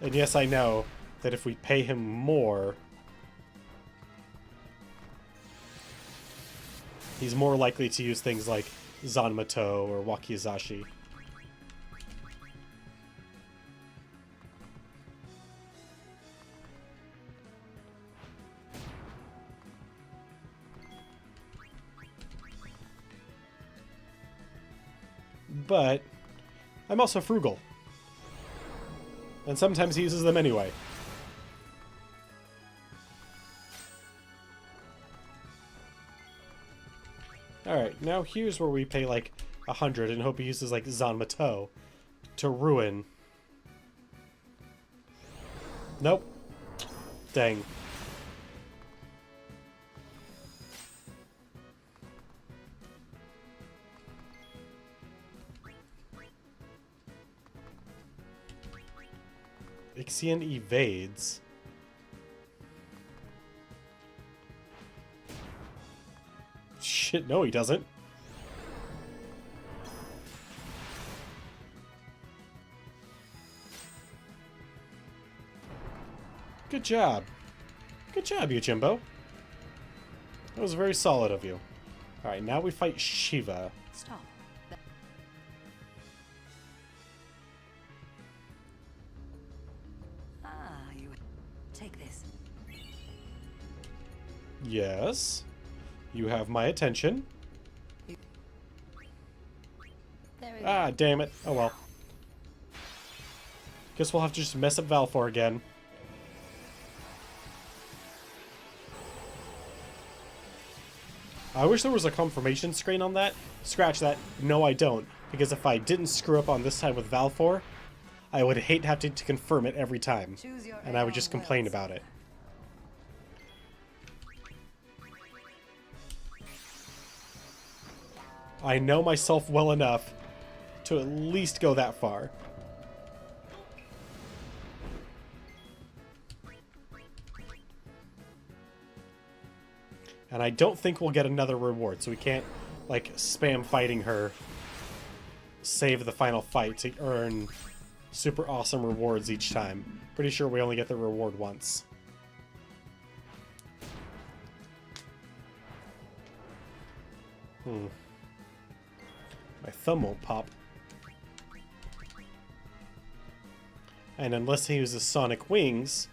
And yes, I know that if we pay him more, he's more likely to use things like Zanmato or Wakizashi. But I'm also frugal. And sometimes he uses them anyway. Alright, now here's where we pay like 100 and hope he uses like Zanmato to ruin. Nope. Dang. Ixion evades. Shit, no he doesn't. Good job. Good job, Yojimbo. That was very solid of you. Alright, now we fight Shiva. Stop. You take this. Yes. You have my attention. There we go. Ah, damn it. Oh well. Guess we'll have to just mess up Valfor again. I wish there was a confirmation screen on that. Scratch that. No, I don't. Because if I didn't screw up on this time with Valfor, I would hate having to confirm it every time. And I would just complain about it. I know myself well enough to at least go that far. And I don't think we'll get another reward, so we can't, like, spam fighting her, save the final fight to earn super awesome rewards each time. Pretty sure we only get the reward once. My thumb won't pop. And unless he uses Sonic Wings,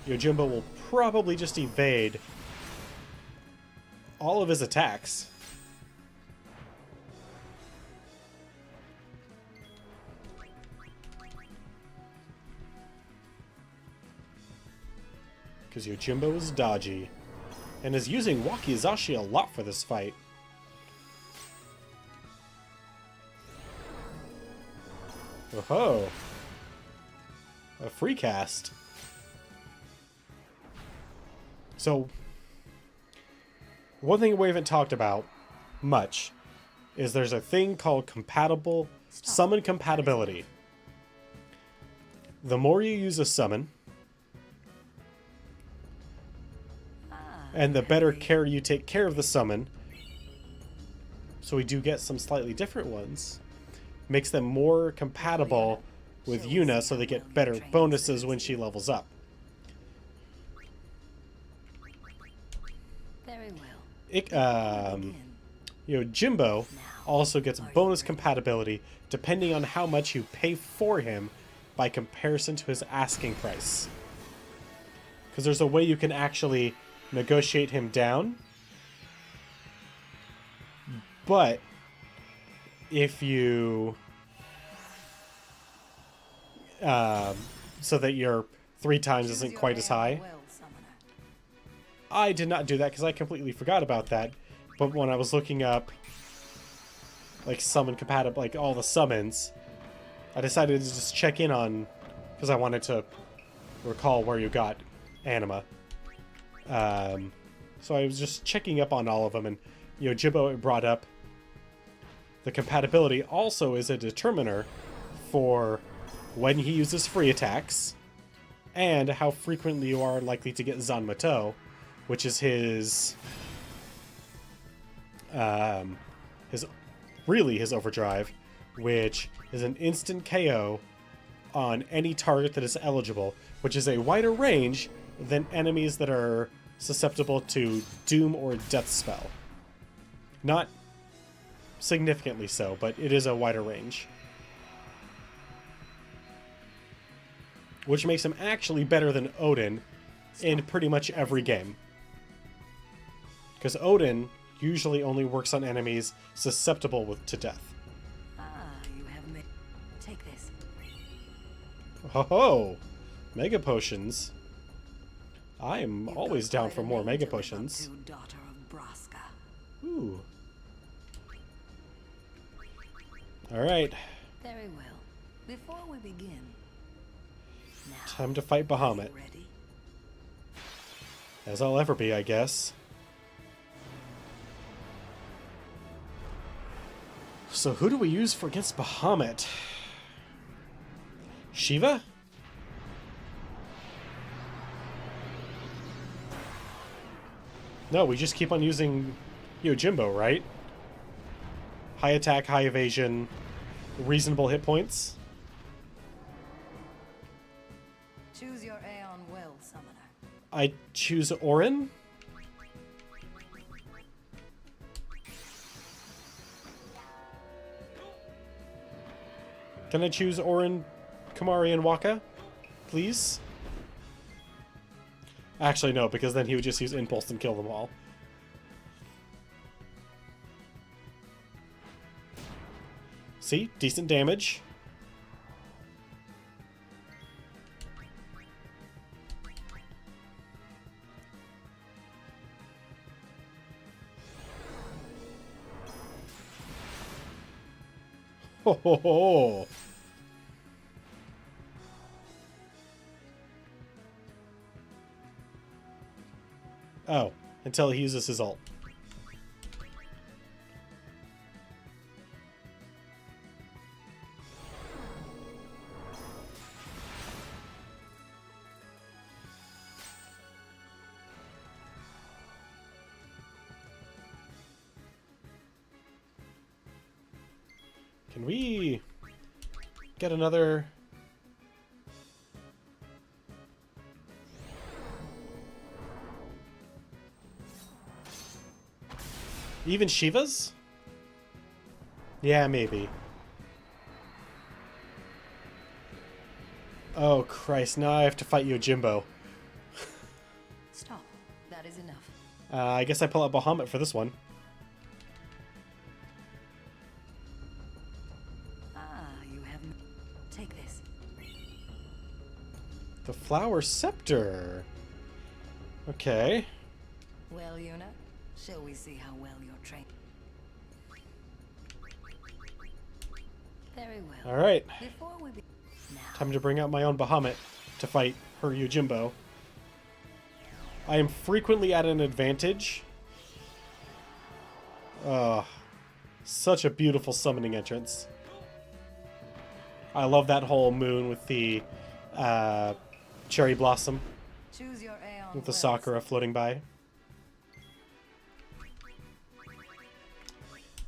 Yojimbo will probably just evade all of his attacks. Because Yojimbo is dodgy. And is using Wakizashi a lot for this fight. Oh-ho. A free cast. So, one thing we haven't talked about much is there's a thing called summon compatibility. The more you use a summon, and the better care you take care of the summon, so we do get some slightly different ones, makes them more compatible with Yuna so they get better bonuses when she levels up. Very well. Yojimbo also gets bonus compatibility depending on how much you pay for him by comparison to his asking price. Because there's a way you can actually negotiate him down, but if you so that your 3 times isn't quite as high. I did not do that because I completely forgot about that. But when I was looking up like summon compatible, like all the summons, I decided to just check in on, because I wanted to recall where you got Anima. So I was just checking up on all of them, and Yojimbo brought up the compatibility also is a determiner for when he uses free attacks and how frequently you are likely to get Zanmato, which is his overdrive, which is an instant KO on any target that is eligible, which is a wider range than enemies that are susceptible to Doom or Death Spell. Not significantly so, but it is a wider range. Which makes him actually better than Odin in pretty much every game. Because Odin usually only works on enemies susceptible to death. Ah, you have made. Take this. Ho ho! Mega potions. I am You've always got down quite for a more name mega to live up potions. to, daughter of Braska. Ooh. Alright. Very well. Before we begin, now, Time to fight Bahamut. you ready? As I'll ever be, I guess. So who do we use for against Bahamut? Shiva? No, we just keep on using Yojimbo, right? High attack, high evasion, reasonable hit points. Choose your Aeon well, summoner. I choose Orin. Can I choose Orin, Kamari, and Waka? Please? Actually, no, because then he would just use Impulse and kill them all. See? Decent damage. Ho ho ho! Oh, until he uses his ult. Can we get another... Even Shiva's? Yeah, maybe. Oh, Christ. Now I have to fight Yojimbo. Stop. That is enough. I guess I pull out Bahamut for this one. Ah, you have. Take this. The Flower Scepter. Okay. Well, Yuna, shall we see how well you're trained? Very well. Alright. Before we be now, Time to bring out my own Bahamut to fight her Yojimbo. I am frequently at an advantage. Such a beautiful summoning entrance. I love that whole moon with the cherry blossom choose your Aeon with the well, Sakura floating by.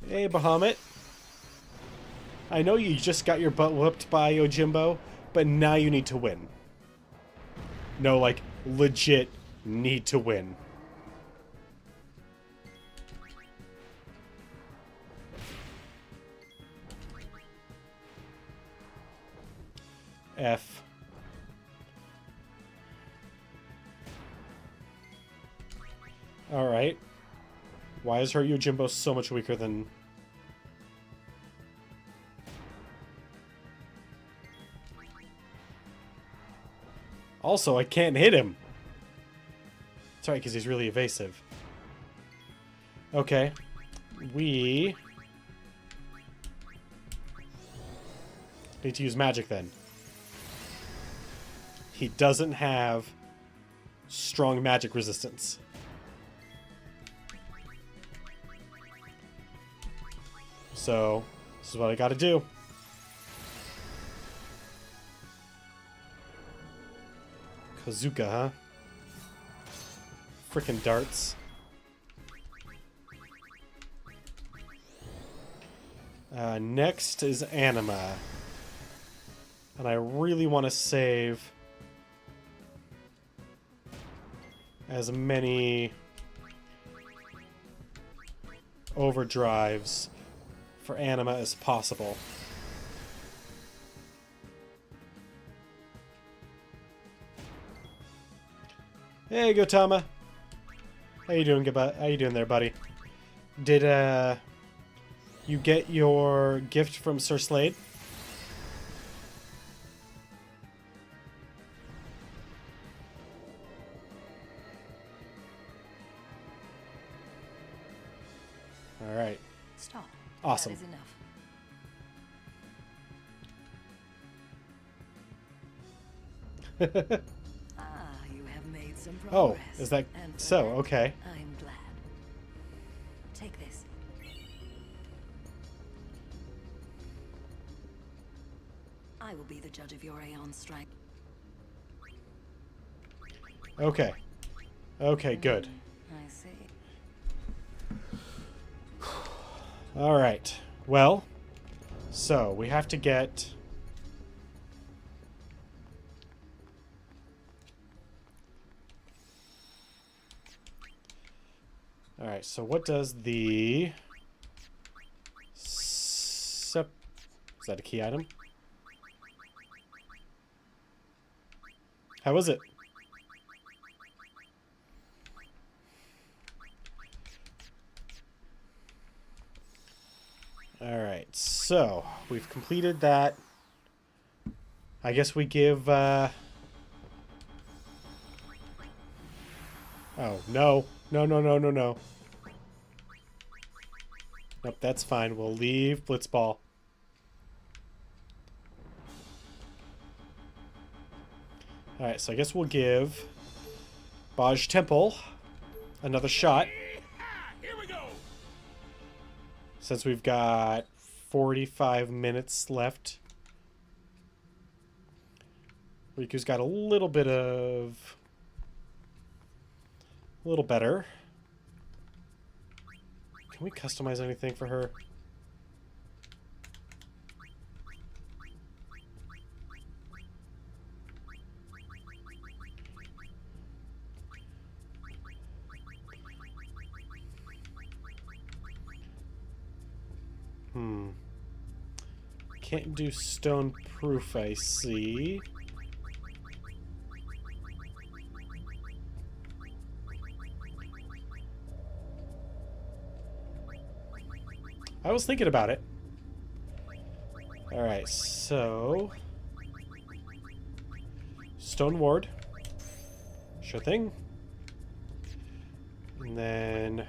Hey, Bahamut. I know you just got your butt whooped by Yojimbo, but now you need to win. No, like, legit need to win. F. Alright. Why is her Yojimbo so much weaker than... Also, I can't hit him. That's right, because he's really evasive. Okay. We... need to use magic then. He doesn't have strong magic resistance. So, this is what I gotta do. Kazuka, huh? Frickin' darts. Next is Anima. And I really want to save as many overdrives for Anima as possible. Hey, Gotama. How you doing, How you doing there, buddy? Did you get your gift from Sir Slade? All right. Stop. Awesome. That is enough. You have made some Oh, progress. is that And for so? that, Okay. I'm glad. Take this. I will be the judge of your Aeon strike. Okay. Okay, good. I see. All right. Well, so we have to get... All right, so what does the... Is that a key item? How is it? Alright, so we've completed that. I guess we give... Oh, no. No, no, no, no, no. Nope, that's fine. We'll leave Blitzball. Alright, so I guess we'll give Baj Temple another shot. Here we go. Since we've got 45 minutes left. Riku's got a little bit of... a little better. Can we customize anything for her? Can't do stone proof, I see. I was thinking about it. Alright, so... Stone Ward. Sure thing. And then...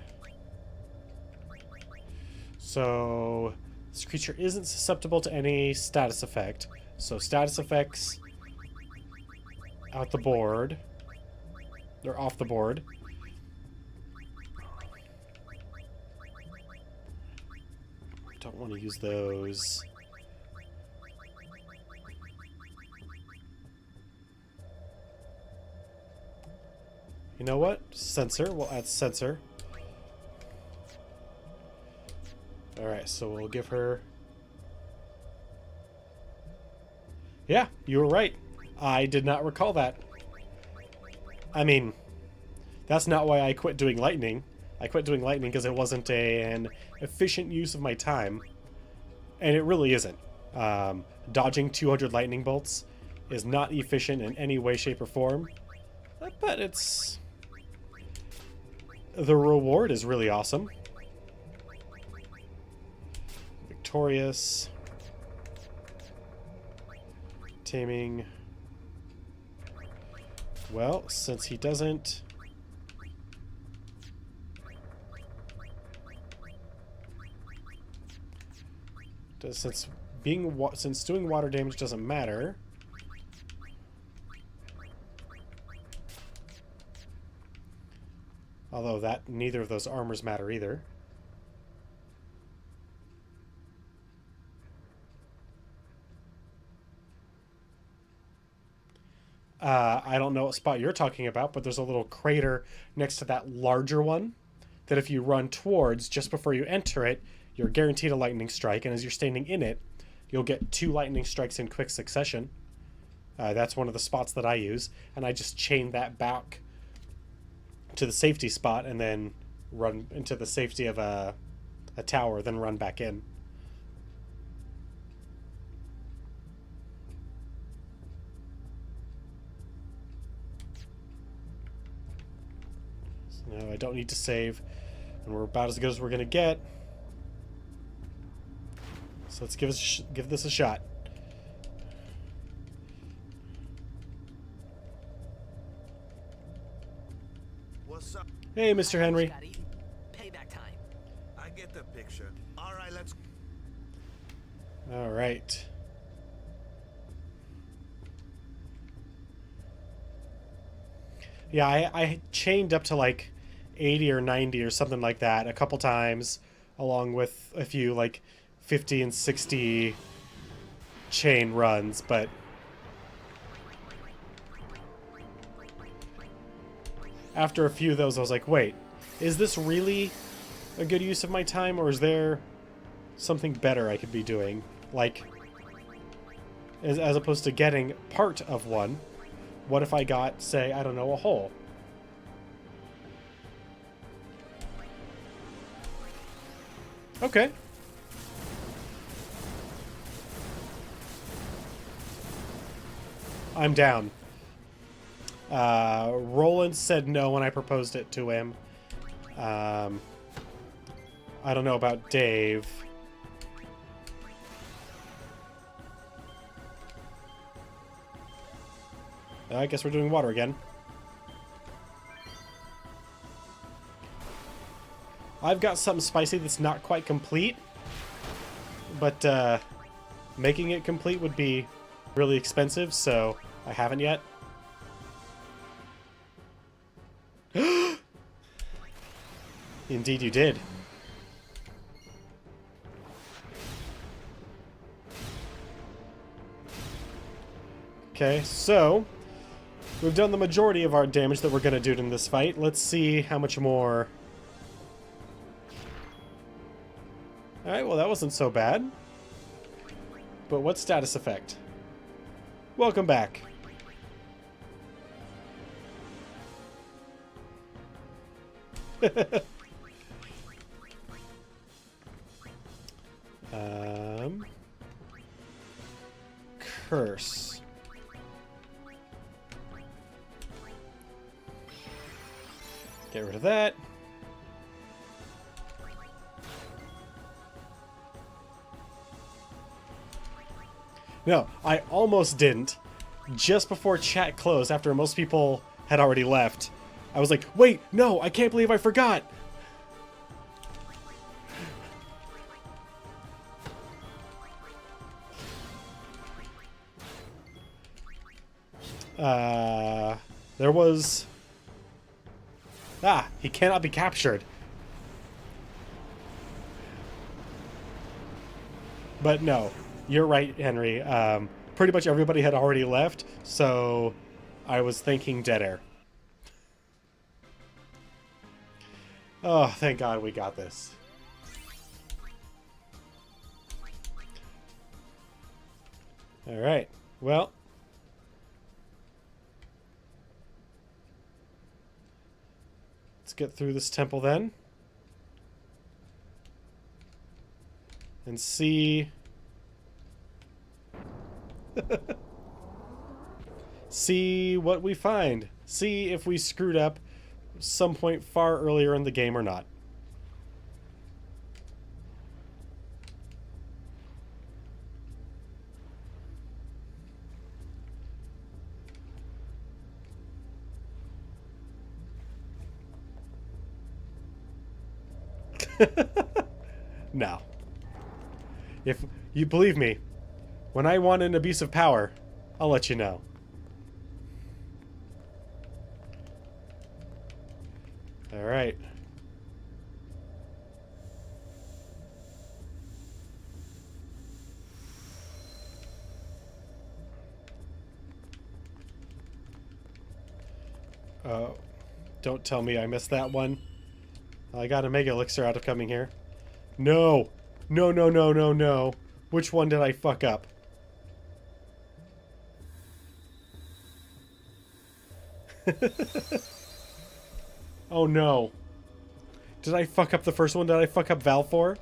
So... This creature isn't susceptible to any status effect. So status effects... out the board. They're off the board. Don't want to use those. You know what? Sensor. We'll add sensor. Alright, so we'll give her... Yeah, you were right. I did not recall that. I mean, that's not why I quit doing lightning. I quit doing lightning because it wasn't an efficient use of my time. And it really isn't. Dodging 200 lightning bolts is not efficient in any way, shape, or form. But it's... The reward is really awesome. Victorious. Taming. Well, since he doesn't... Since doing water damage doesn't matter, although that neither of those armors matter either. I don't know what spot you're talking about, but there's a little crater next to that larger one that if you run towards just before you enter it, you're guaranteed a lightning strike, and as you're standing in it, you'll get 2 lightning strikes in quick succession. That's one of the spots that I use, and I just chain that back to the safety spot and then run into the safety of a tower, then run back in. No, I don't need to save. And we're about as good as we're going to get. So let's give this a shot. What's up? Hey, Mr. Henry. Got eaten. Payback time. I get the picture. All right, let's. All right. Yeah, I chained up to like 80 or 90 or something like that a couple times, along with a few like 50 and 60 chain runs, but after a few of those I was like, wait, is this really a good use of my time, or is there something better I could be doing? Like, as opposed to getting part of one, what if I got, say, I don't know, a hole? Okay. I'm down. Roland said no when I proposed it to him. I don't know about Dave. I guess we're doing water again. I've got something spicy that's not quite complete, but making it complete would be really expensive, so I haven't yet. Indeed you did. Okay, so we've done the majority of our damage that we're going to do in this fight. Let's see how much more. Alright, well that wasn't so bad. But what status effect? Welcome back. Curse. Get rid of that. No, I almost didn't. Just before chat closed, after most people had already left, I was like, wait, no, I can't believe I forgot. There was... Ah, he cannot be captured. But no, you're right, Henry. Pretty much everybody had already left, so I was thinking dead air. Oh, thank God we got this. Alright, well... Let's get through this temple then. And see... see what we find. See if we screwed up some point far earlier in the game or not. No. If you believe me, when I want an abuse of power, I'll let you know. All right. Don't tell me I missed that one. I got a Mega Elixir out of coming here. No! No, no, no, no, no. Which one did I fuck up? Oh no. Did I fuck up the first one? Did I fuck up Valfor?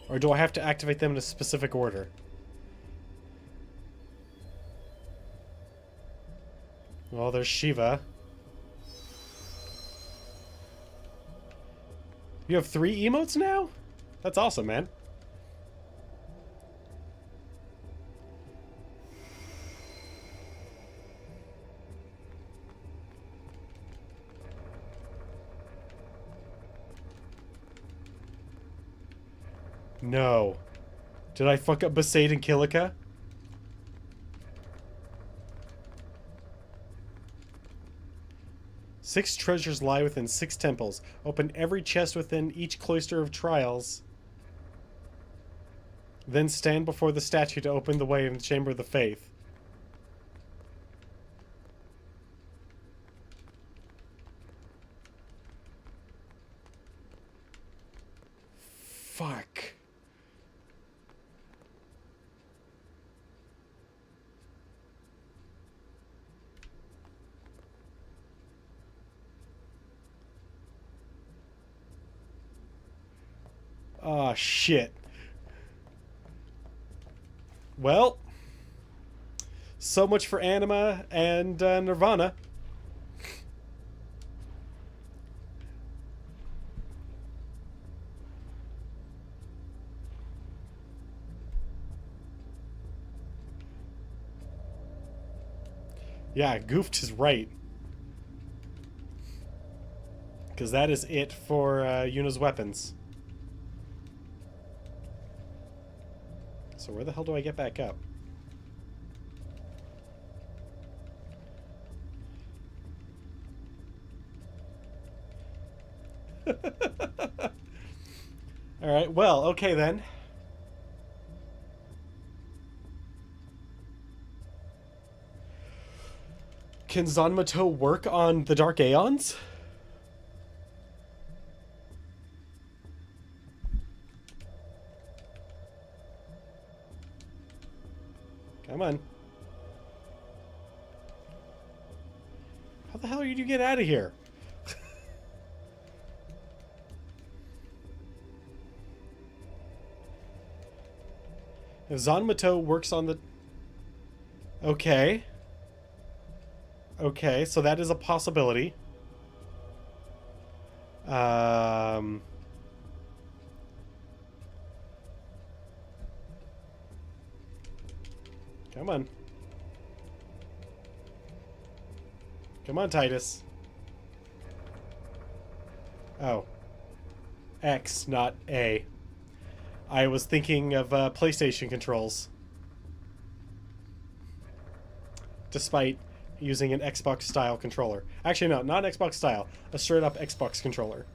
Or do I have to activate them in a specific order? Well, there's Shiva. You have 3 emotes now? That's awesome, man. No. Did I fuck up Besaid and Kilika? Six treasures lie within 6 temples. Open every chest within each cloister of trials. Then stand before the statue to open the way in the Chamber of the Faith. Fuck. Oh, shit. Well, so much for Anima and Nirvana. Yeah, Goofed is right. Because that is it for Yuna's weapons. So where the hell do I get back up? Alright, well, okay then. Can Zanmato work on the Dark Aeons? Come on. How the hell did you get out of here? If Zanmato works on the... Okay. Okay, so that is a possibility. Come on. Come on, Titus. Oh. X, not A. I was thinking of PlayStation controls. Despite using an Xbox-style controller. Actually, no, not an Xbox-style. A straight-up Xbox controller.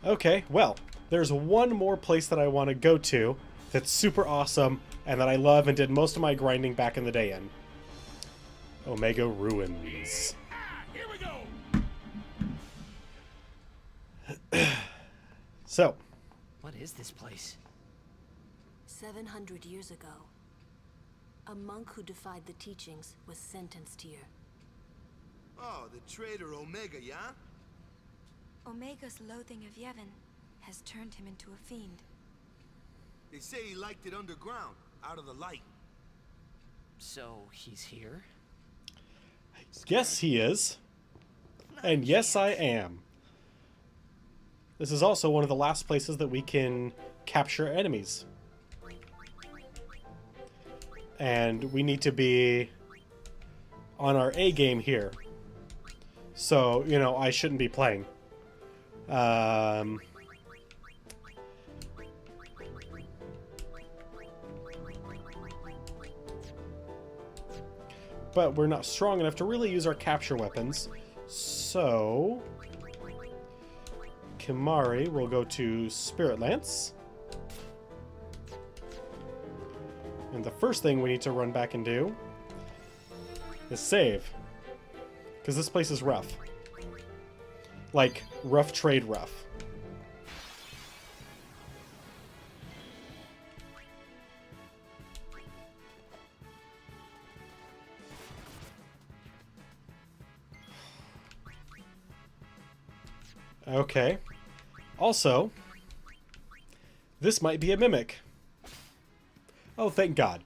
Okay, well, there's one more place that I want to go to that's super awesome and that I love and did most of my grinding back in the day in. Omega Ruins. Here we go. So. What is this place? 700 years ago, a monk who defied the teachings was sentenced here. Oh, the traitor Omega, yeah? Omega's loathing of Yevon has turned him into a fiend. They say he liked it underground, out of the light. So he's here? Yes, he is. And yes, I am. This is also one of the last places that we can capture enemies. And we need to be on our A game here. So, you know, I shouldn't be playing. But we're not strong enough to really use our capture weapons. So Kimari will go to Spirit Lance. And the first thing we need to run back and do is save. Because this place is rough. Like, rough trade rough. Okay. Also, this might be a mimic. Oh, thank God.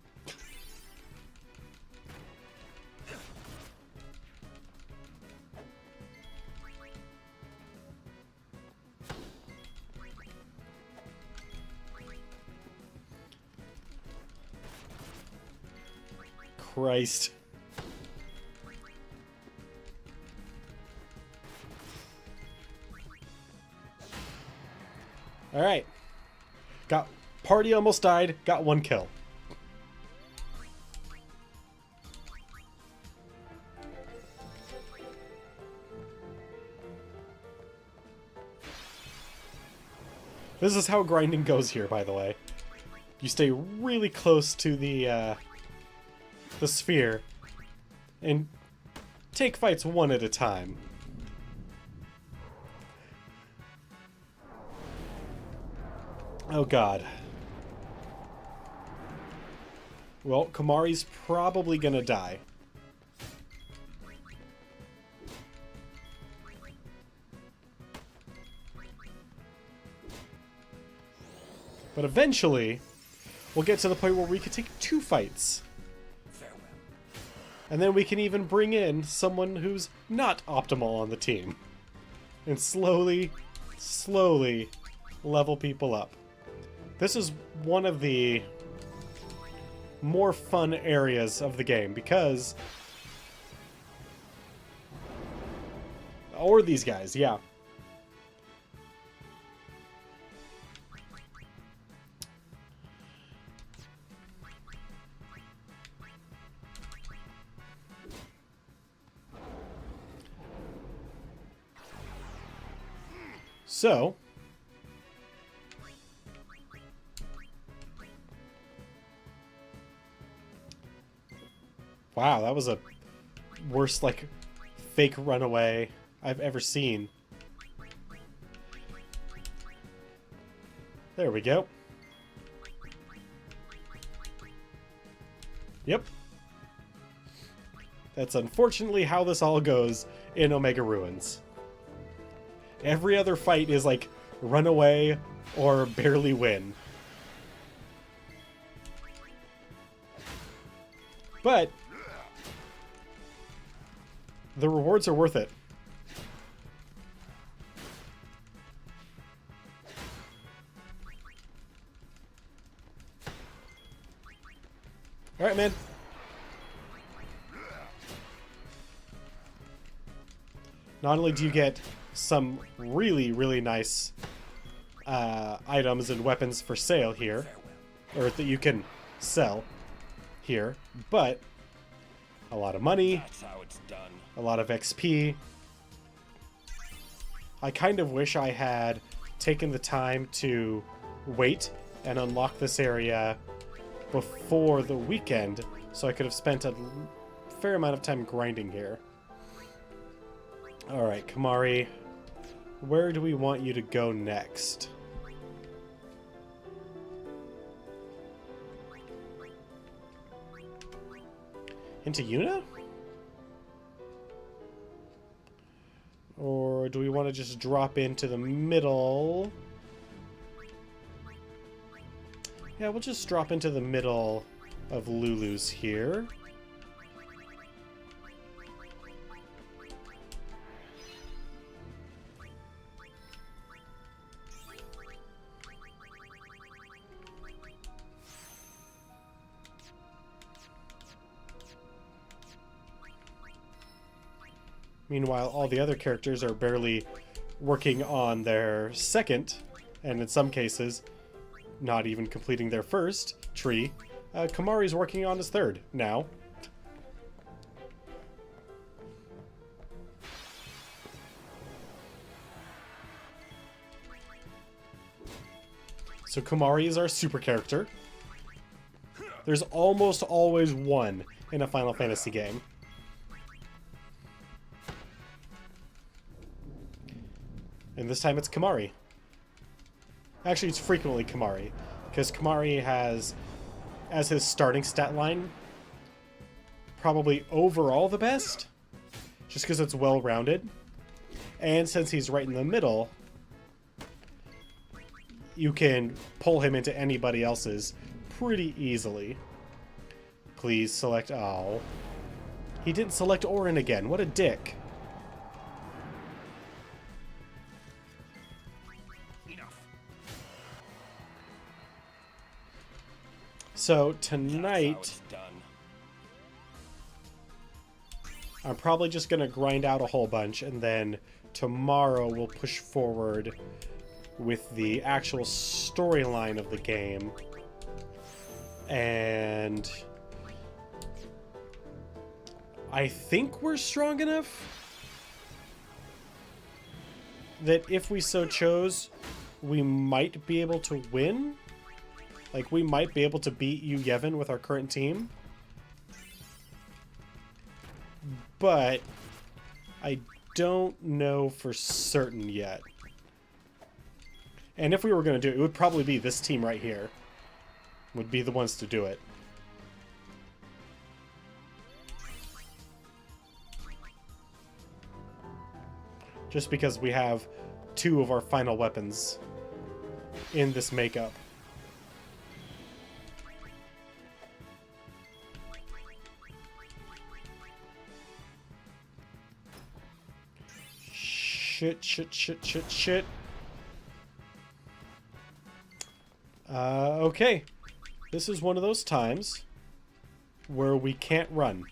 Christ. Alright. Party almost died, got 1 kill. This is how grinding goes here, by the way. You stay really close to the sphere and take fights one at a time. Oh God. Well, Kamari's probably gonna die. But eventually, we'll get to the point where we can take 2 fights. And then we can even bring in someone who's not optimal on the team. And slowly level people up. This is one of the more fun areas of the game because... Or these guys, yeah. So, wow, that was a worst, like, fake runaway I've ever seen. There we go. Yep. That's unfortunately how this all goes in Omega Ruins. Every other fight is like run away or barely win. But the rewards are worth it. All right, man. Not only do you get some really nice items and weapons for sale here, or that you can sell here, but a lot of money, a lot of XP. I kind of wish I had taken the time to wait and unlock this area before the weekend, so I could have spent a fair amount of time grinding here. Alright, Kamari, where do we want you to go next? Into Yuna? Or do we want to just drop into the middle? Yeah, we'll just drop into the middle of Lulu's here. Meanwhile, all the other characters are barely working on their second, and in some cases, not even completing their first tree. Kamari's working on his third now. So Kamari is our super character. There's almost always one in a Final Fantasy game. And this time it's Kamari. Actually, it's frequently Kamari, because Kamari has, as his starting stat line, probably overall the best, just because it's well-rounded. And since he's right in the middle, you can pull him into anybody else's pretty easily. Please select... Oh. He didn't select Orin again. What a dick. So, tonight... I'm probably just going to grind out a whole bunch, and then tomorrow we'll push forward with the actual storyline of the game. And I think we're strong enough that if we so chose, we might be able to win. Like, we might be able to beat you, Yevon, with our current team. But I don't know for certain yet. And if we were going to do it, it would probably be this team right here. Would be the ones to do it. Just because we have 2 of our final weapons in this makeup. Shit. Okay. This is one of those times where we can't run.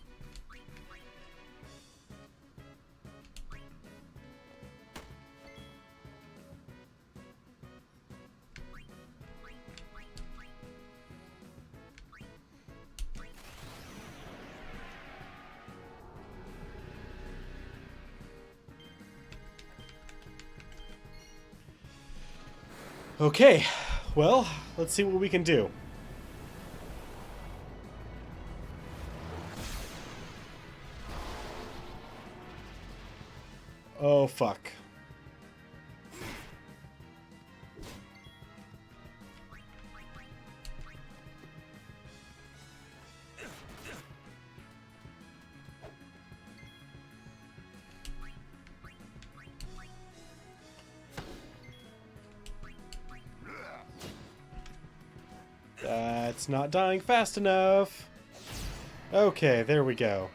Okay, well, let's see what we can do. Oh, fuck. That's not dying fast enough. Okay, there we go.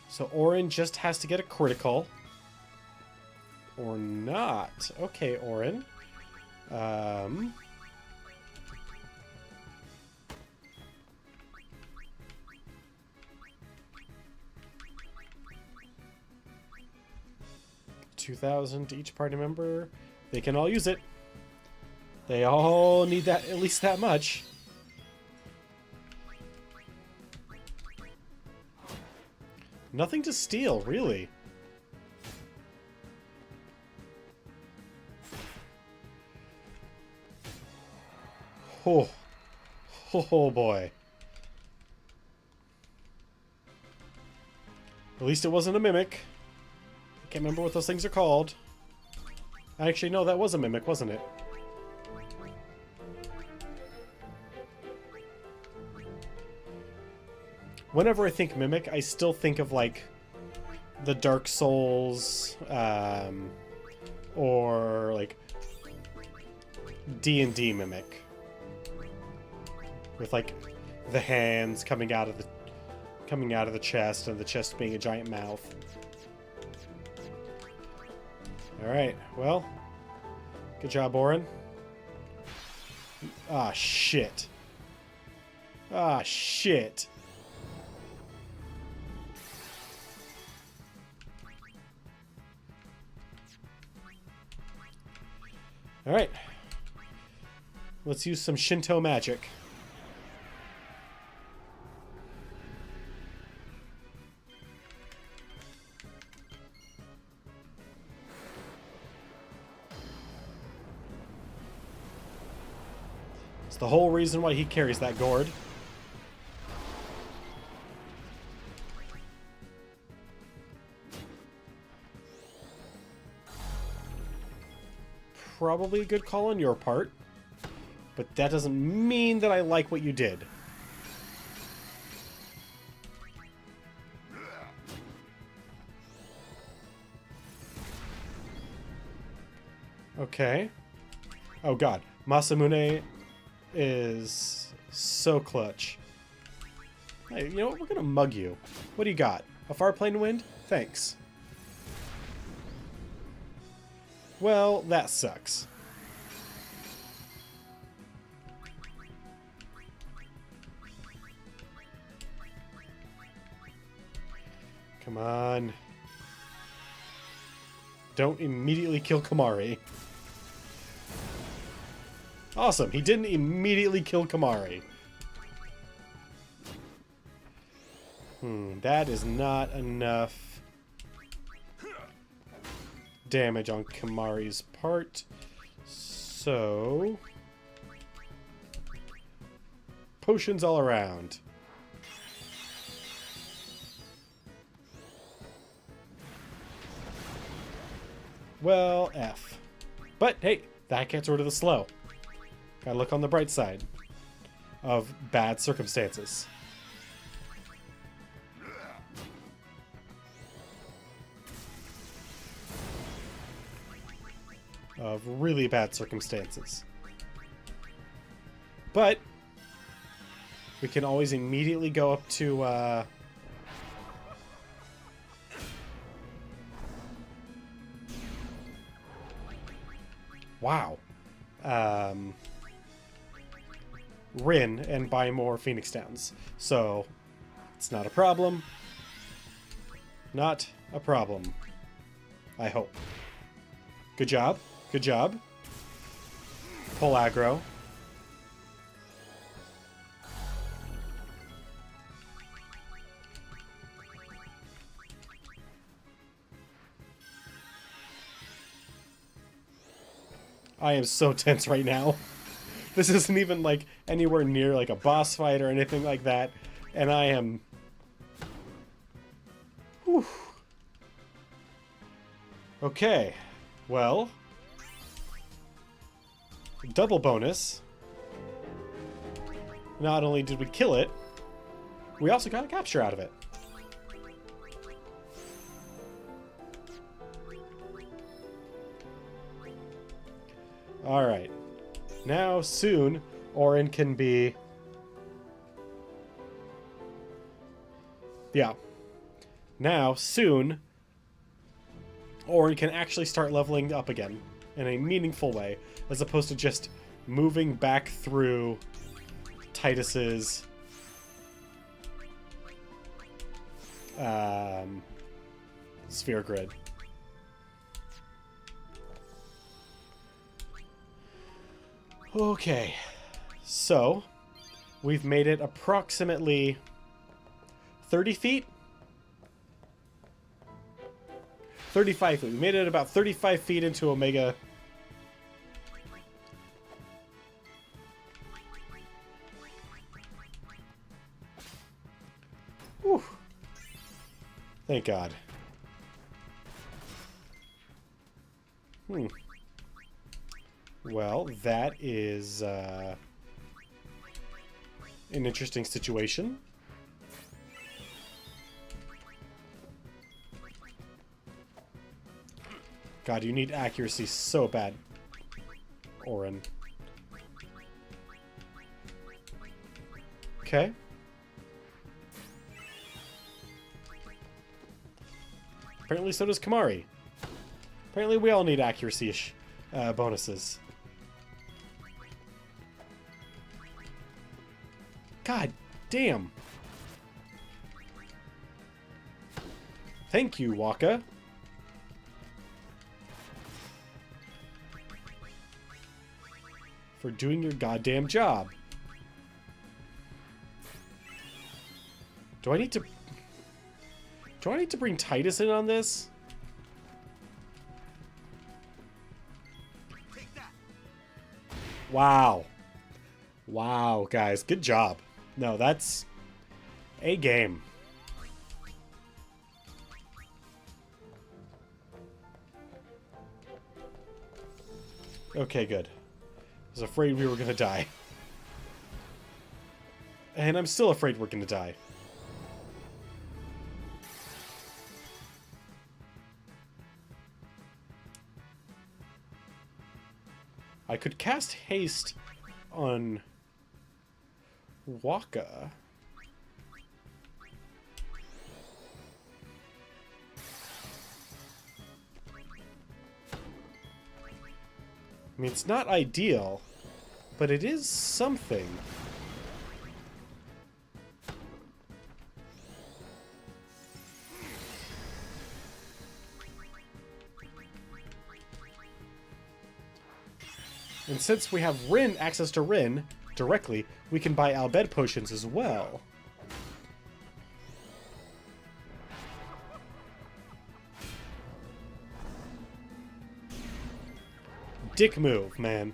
So Orin just has to get a critical. Or not. Okay, Orin. $2,000 to each party member. They can all use it. They all need that, at least that much. Nothing to steal, really. Oh. Oh boy. At least it wasn't a mimic. I can't remember what those things are called. Actually, no, that was a mimic, wasn't it? Whenever I think Mimic, I still think of, like, the Dark Souls, or, like, D&D Mimic. With, like, the hands coming out of the chest, and the chest being a giant mouth. Alright, well. Good job, Orin. Ah, shit. Ah, shit. Alright. Let's use some Shinto magic. It's the whole reason why he carries that gourd. Probably a good call on your part, but that doesn't mean that I like what you did. Okay. Oh god, Masamune is so clutch. Hey, you know what? We're gonna mug you. What do you got? A far plane wind? Thanks. Well, that sucks. Come on. Don't immediately kill Kamari. Awesome, he didn't immediately kill Kamari. That is not enough damage on Kamari's part. So... potions all around. Well, F. But, hey, that gets rid of the slow. Gotta look on the bright side of bad circumstances. Of really bad circumstances. But we can always immediately go up to wow. Rin and buy more Phoenix Downs. So it's not a problem. Not a problem. I hope. Good job. Good job. Pull aggro. I am so tense right now. This isn't even like anywhere near like a boss fight or anything like that. And I am... Whew. Okay. Well... double bonus. Not only did we kill it, we also got a capture out of it. Alright. Now, soon, Orin can be... yeah. Now, soon, Orin can actually start leveling up again in a meaningful way, as opposed to just moving back through Titus's sphere grid. Okay, so we've made it approximately 30 feet? 35 feet. We made it about 35 feet into Omega. Whew. Thank God. Well, that is an interesting situation. God, you need accuracy so bad, Orin. Okay. Apparently so does Kamari. Apparently we all need accuracy bonuses. God damn. Thank you, Waka. For doing your goddamn job. Do I need to bring Titus in on this? Take that. Wow. Wow, guys. Good job. No, that's a game. Okay, good. I was afraid we were gonna die. And I'm still afraid we're gonna die. I could cast haste on Waka. I mean, it's not ideal, but it is something. And since we have Rin, access to Rin directly, we can buy Albed potions as well. Dick move, man.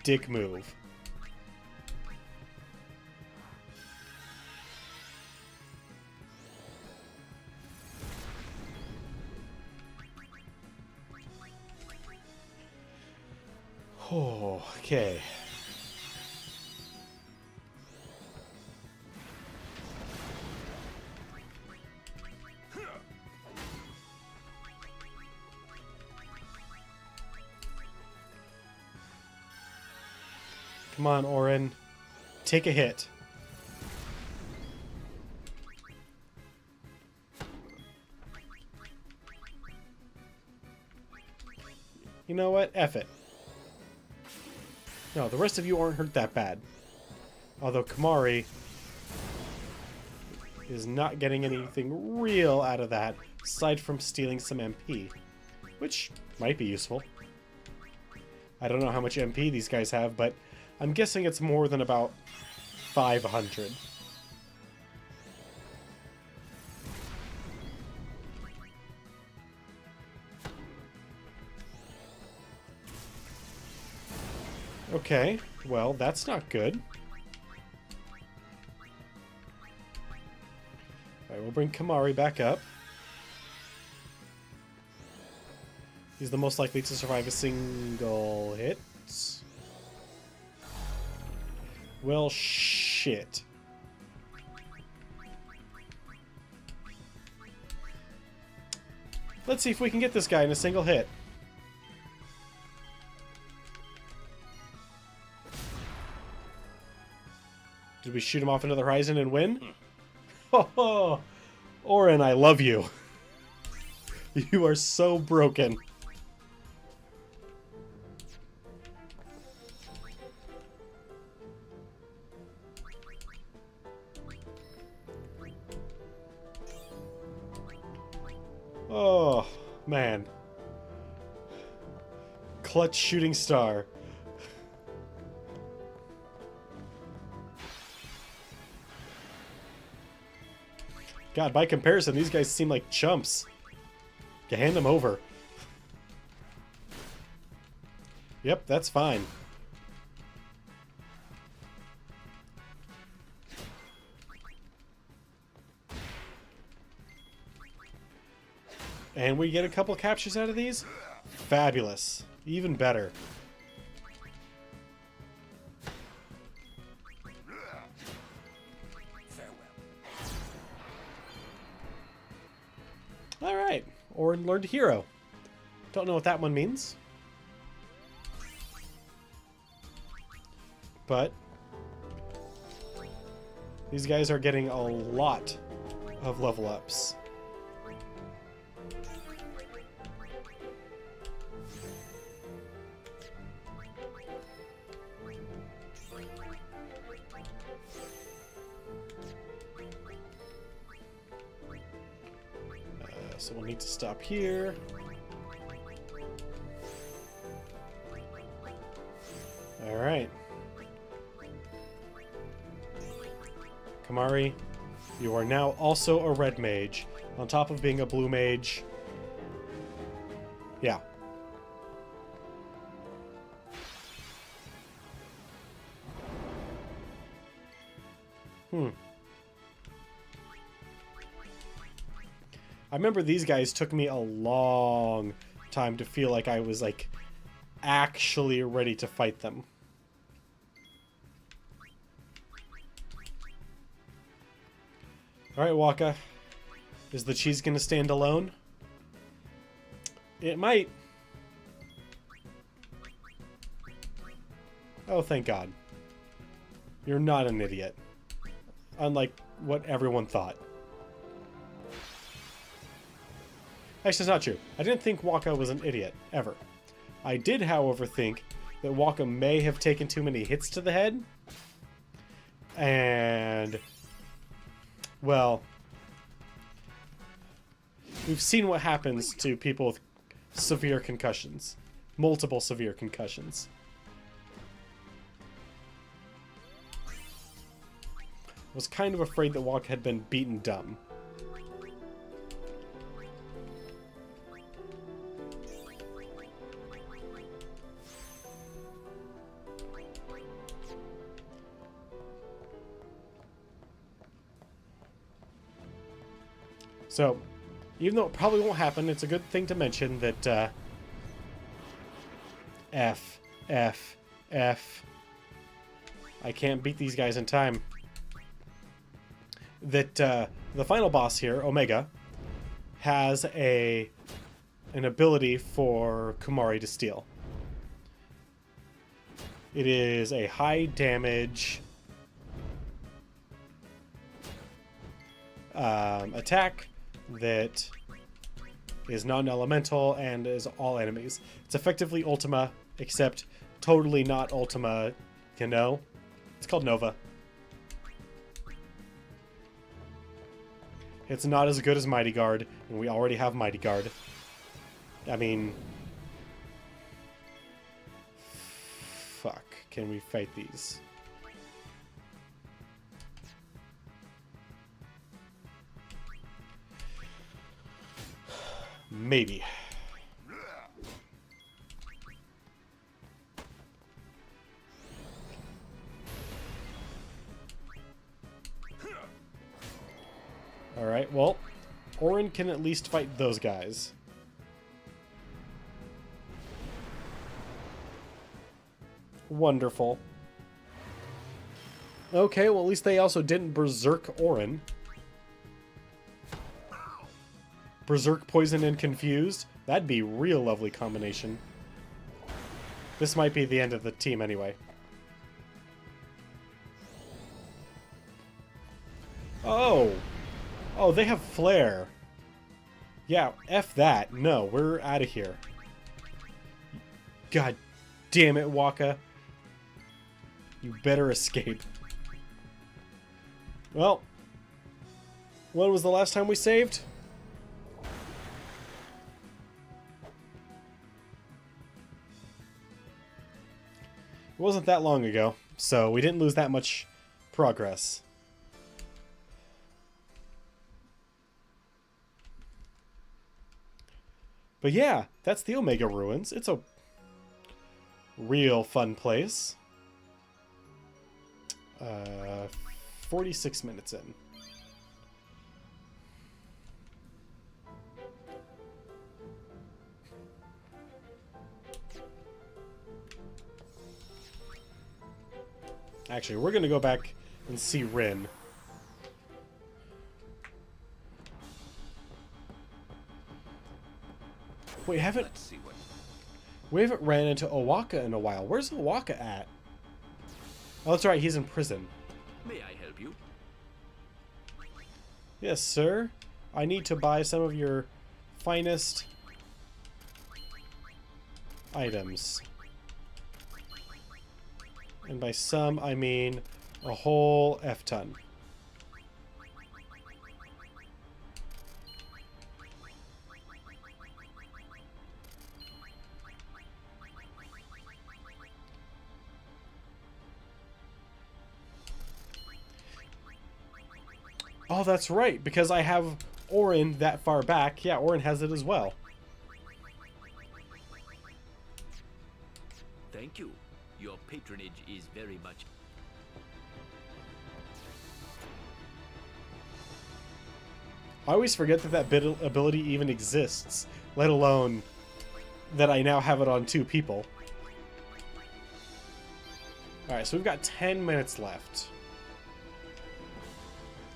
Dick move. Oh, okay. Come on, Orin. Take a hit. You know what? F it. No, the rest of you aren't hurt that bad. Although Kamari is not getting anything real out of that, aside from stealing some MP. Which might be useful. I don't know how much MP these guys have, but I'm guessing it's more than about 500. Okay, well, that's not good. Alright, we'll bring Kamari back up. He's the most likely to survive a single hit. Well, shit. Let's see if we can get this guy in a single hit. Did we shoot him off into the horizon and win? Oh, Orin, I love you. You are so broken. Oh, man. Clutch shooting star. God, by comparison, these guys seem like chumps. You hand them over. Yep, that's fine. And we get a couple captures out of these? Fabulous. Even better. Alright. Orin learned hero. Don't know what that one means. But these guys are getting a lot of level ups. So we'll need to stop here. All right. Kamari, you are now also a red mage, on top of being a blue mage. Yeah. I remember these guys took me a long time to feel like I was, like, actually ready to fight them. Alright, Waka. Is the cheese gonna stand alone? It might. Oh, thank God. You're not an idiot. Unlike what everyone thought. Actually, it's not true. I didn't think Waka was an idiot, ever. I did, however, think that Waka may have taken too many hits to the head. And... well... we've seen what happens to people with severe concussions. Multiple severe concussions. I was kind of afraid that Waka had been beaten dumb. So, even though it probably won't happen, it's a good thing to mention that F. I can't beat these guys in time. That the final boss here, Omega, has an ability for Kumari to steal. It is a high damage attack that is non-elemental and is all enemies. It's effectively Ultima, except totally not Ultima, you know? It's called Nova. It's not as good as Mighty Guard, and we already have Mighty Guard. I mean... fuck. Can we fight these? Maybe. Alright, well, Orin can at least fight those guys. Wonderful. Okay, well, at least they also didn't berserk Orin. Berserk, Poison, and Confused. That'd be a real lovely combination. This might be the end of the team anyway. Oh! Oh, they have Flare. Yeah, F that. No, we're out of here. God damn it, Waka. You better escape. Well, when was the last time we saved? It wasn't that long ago, so we didn't lose that much progress. But yeah, that's the Omega Ruins. It's a real fun place. 46 minutes in. Actually, we're going to go back and see Rin. We haven't ran into Owaka in a while. Where's Owaka at? Oh, that's right. He's in prison. May I help you? Yes, sir. I need to buy some of your finest items. And by some, I mean a whole F-ton. Oh, that's right, because I have Orin that far back. Yeah, Orin has it as well. Thank you. Your patronage is very much... I always forget that that ability even exists, let alone that I now have it on 2 people. Alright, so we've got 10 minutes left.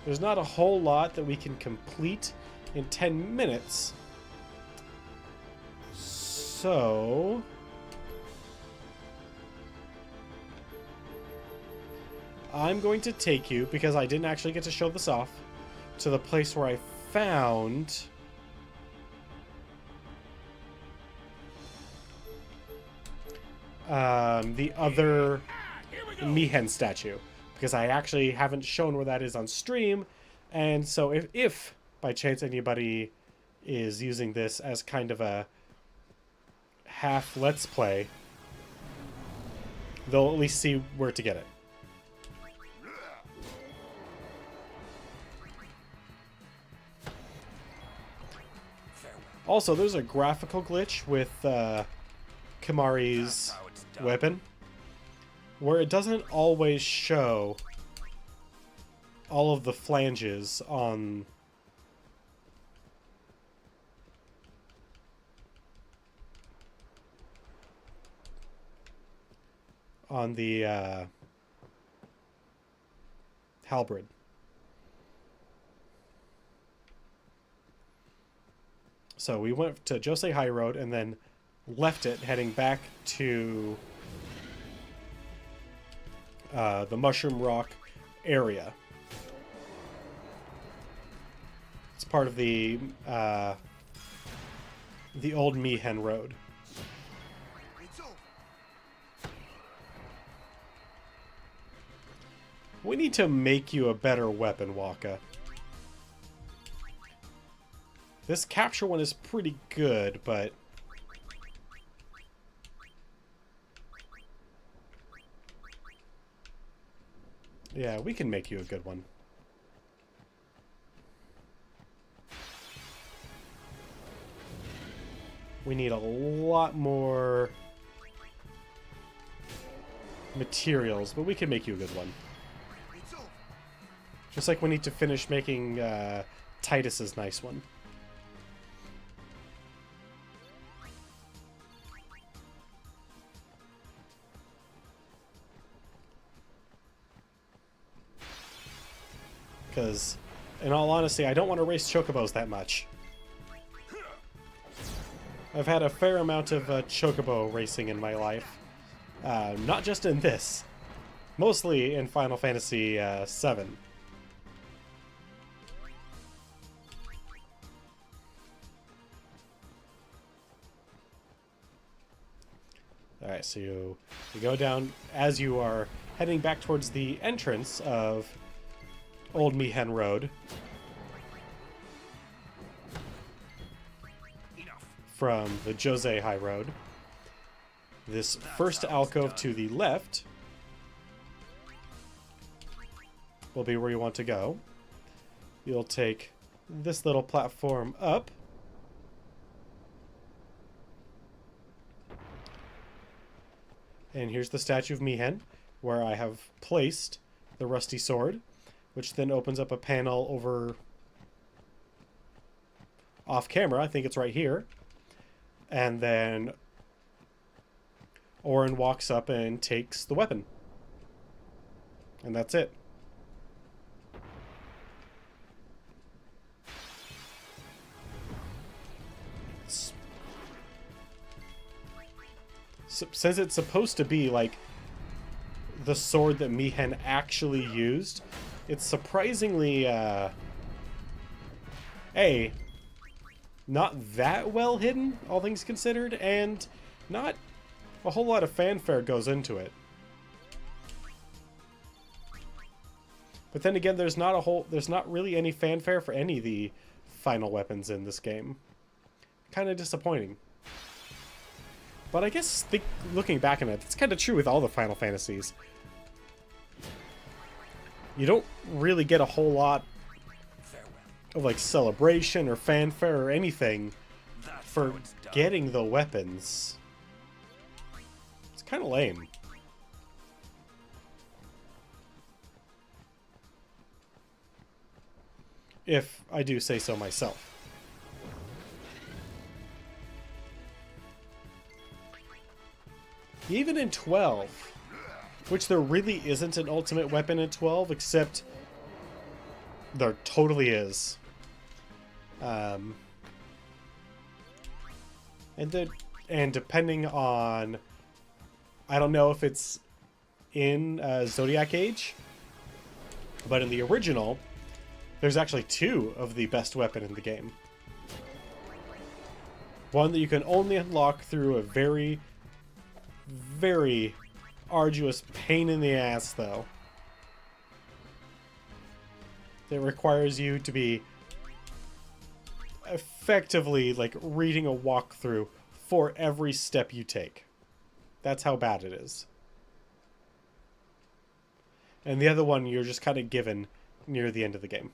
There's not a whole lot that we can complete in 10 minutes. So... I'm going to take you, because I didn't actually get to show this off, to the place where I found the other Mihen statue, because I actually haven't shown where that is on stream. And so if by chance anybody is using this as kind of a half let's play, they'll at least see where to get it. Also, there's a graphical glitch with Kimahri's weapon, where it doesn't always show all of the flanges on the halberd. So we went to Josei High Road and then left it, heading back to the Mushroom Rock area. It's part of the old Mihen Road. It's over. We need to make you a better weapon, Waka. This capture one is pretty good, but yeah, we can make you a good one. We need a lot more materials, but we can make you a good one. It's over. Just like we need to finish making Titus's nice one. Because, in all honesty, I don't want to race chocobos that much. I've had a fair amount of chocobo racing in my life. Not just in this. Mostly in Final Fantasy VII. Alright, so you go down as you are heading back towards the entrance of Old Mihen Road. From the Josei High Road. This first alcove to the left will be where you want to go. You'll take this little platform up. And here's the statue of Mihen, where I have placed the rusty sword, which then opens up a panel over off camera. I think it's right here. And then Auron walks up and takes the weapon. And that's it. Since it's supposed to be like the sword that Mihen actually used, it's surprisingly not that well hidden, all things considered, and not a whole lot of fanfare goes into it. But then again, there's not really any fanfare for any of the final weapons in this game. Kind of disappointing. But I guess looking back on it, it's kind of true with all the Final Fantasies. You don't really get a whole lot of like celebration or fanfare or anything for getting the weapons. It's kind of lame. If I do say so myself. Even in 12, which there really isn't an ultimate weapon in 12, except there totally is. And depending on, I don't know if it's in Zodiac Age But in the original, there's actually 2 of the best weapon in the game. One that you can only unlock through a very, very arduous pain in the ass, though. That requires you to be effectively like reading a walkthrough for every step you take. That's how bad it is. And the other one you're just kind of given near the end of the game.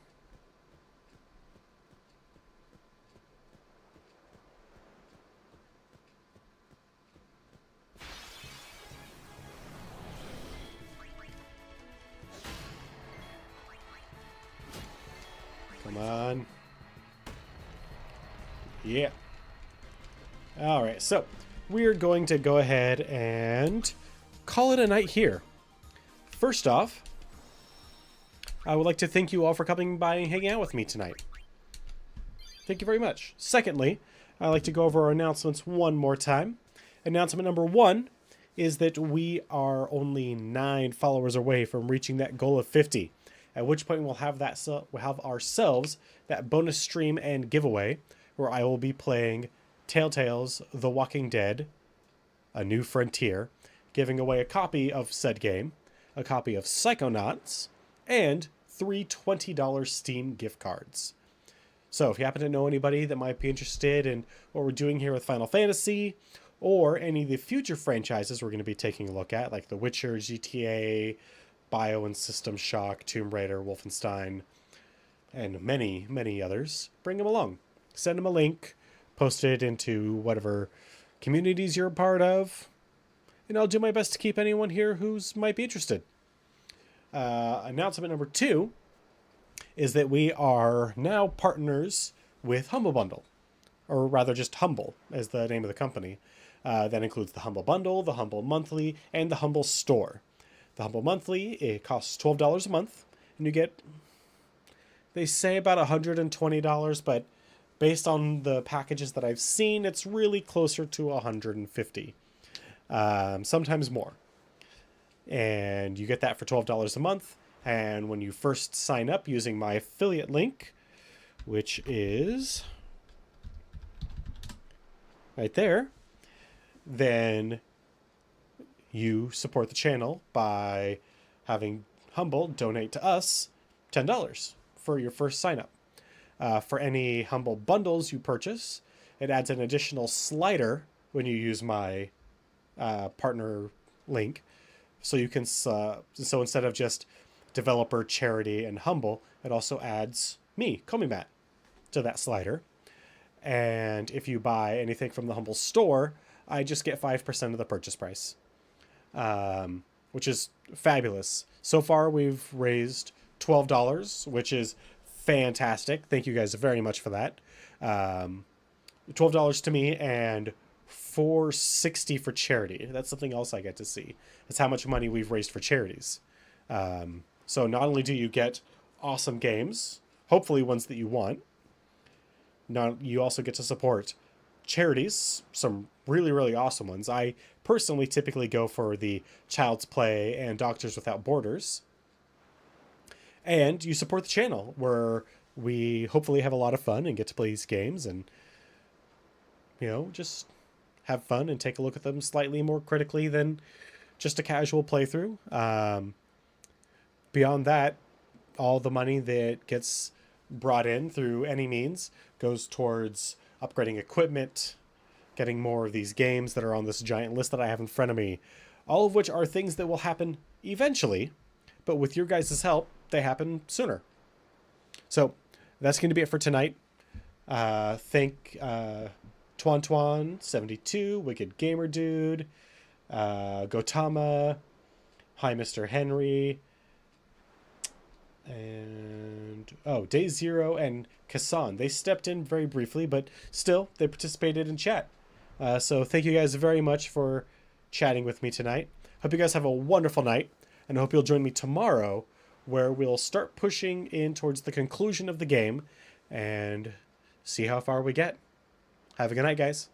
Come on. Yeah. Alright, so we're going to go ahead and call it a night here. First off, I would like to thank you all for coming by and hanging out with me tonight. Thank you very much. Secondly, I'd like to go over our announcements one more time. Announcement number 1 is that we are only 9 followers away from reaching that goal of 50. At which point we'll have ourselves that bonus stream and giveaway where I will be playing Telltale's The Walking Dead, A New Frontier, giving away a copy of said game, a copy of Psychonauts, and 3 $20 Steam gift cards. So if you happen to know anybody that might be interested in what we're doing here with Final Fantasy, or any of the future franchises we're going to be taking a look at, like The Witcher, GTA, Bio and System Shock, Tomb Raider, Wolfenstein, and many, many others, bring them along. Send them a link, post it into whatever communities you're a part of, and I'll do my best to keep anyone here who's might be interested. Announcement number 2 is that we are now partners with Humble Bundle, or rather just Humble as the name of the company. That includes the Humble Bundle, the Humble Monthly, and the Humble Store. The Humble Monthly, it costs $12 a month, and you get, they say about $120, but based on the packages that I've seen, it's really closer to $150, sometimes more. And you get that for $12 a month, and when you first sign up using my affiliate link, which is right there, then you support the channel by having Humble donate to us $10 for your first sign up. For any Humble bundles you purchase, it adds an additional slider when you use my partner link. So you can so instead of just developer, charity, and Humble, it also adds me, Komimat, to that slider. And if you buy anything from the Humble store, I just get 5% of the purchase price, which is fabulous. So far, we've raised $12, which is fantastic. Thank you guys very much for that. $12 to me and $4.60 for charity. That's something else I get to see. That's how much money we've raised for charities. So not only do you get awesome games, hopefully ones that you want, you also get to support charities, some really, really awesome ones. I personally typically go for the Child's Play and Doctors Without Borders. And you support the channel where we hopefully have a lot of fun and get to play these games and, you know, just have fun and take a look at them slightly more critically than just a casual playthrough. Beyond that, all the money that gets brought in through any means goes towards upgrading equipment, getting more of these games that are on this giant list that I have in front of me, all of which are things that will happen eventually, but with your guys' help, they happen sooner. So that's going to be it for tonight. Thank Twan72, Wicked Gamer Dude, Gotama, Hi Mr. Henry, and Day Zero and Kassan. They stepped in very briefly, but still they participated in chat. So thank you guys very much for chatting with me tonight. Hope you guys have a wonderful night, and I hope you'll join me tomorrow where we'll start pushing in towards the conclusion of the game and see how far we get. Have a good night, guys.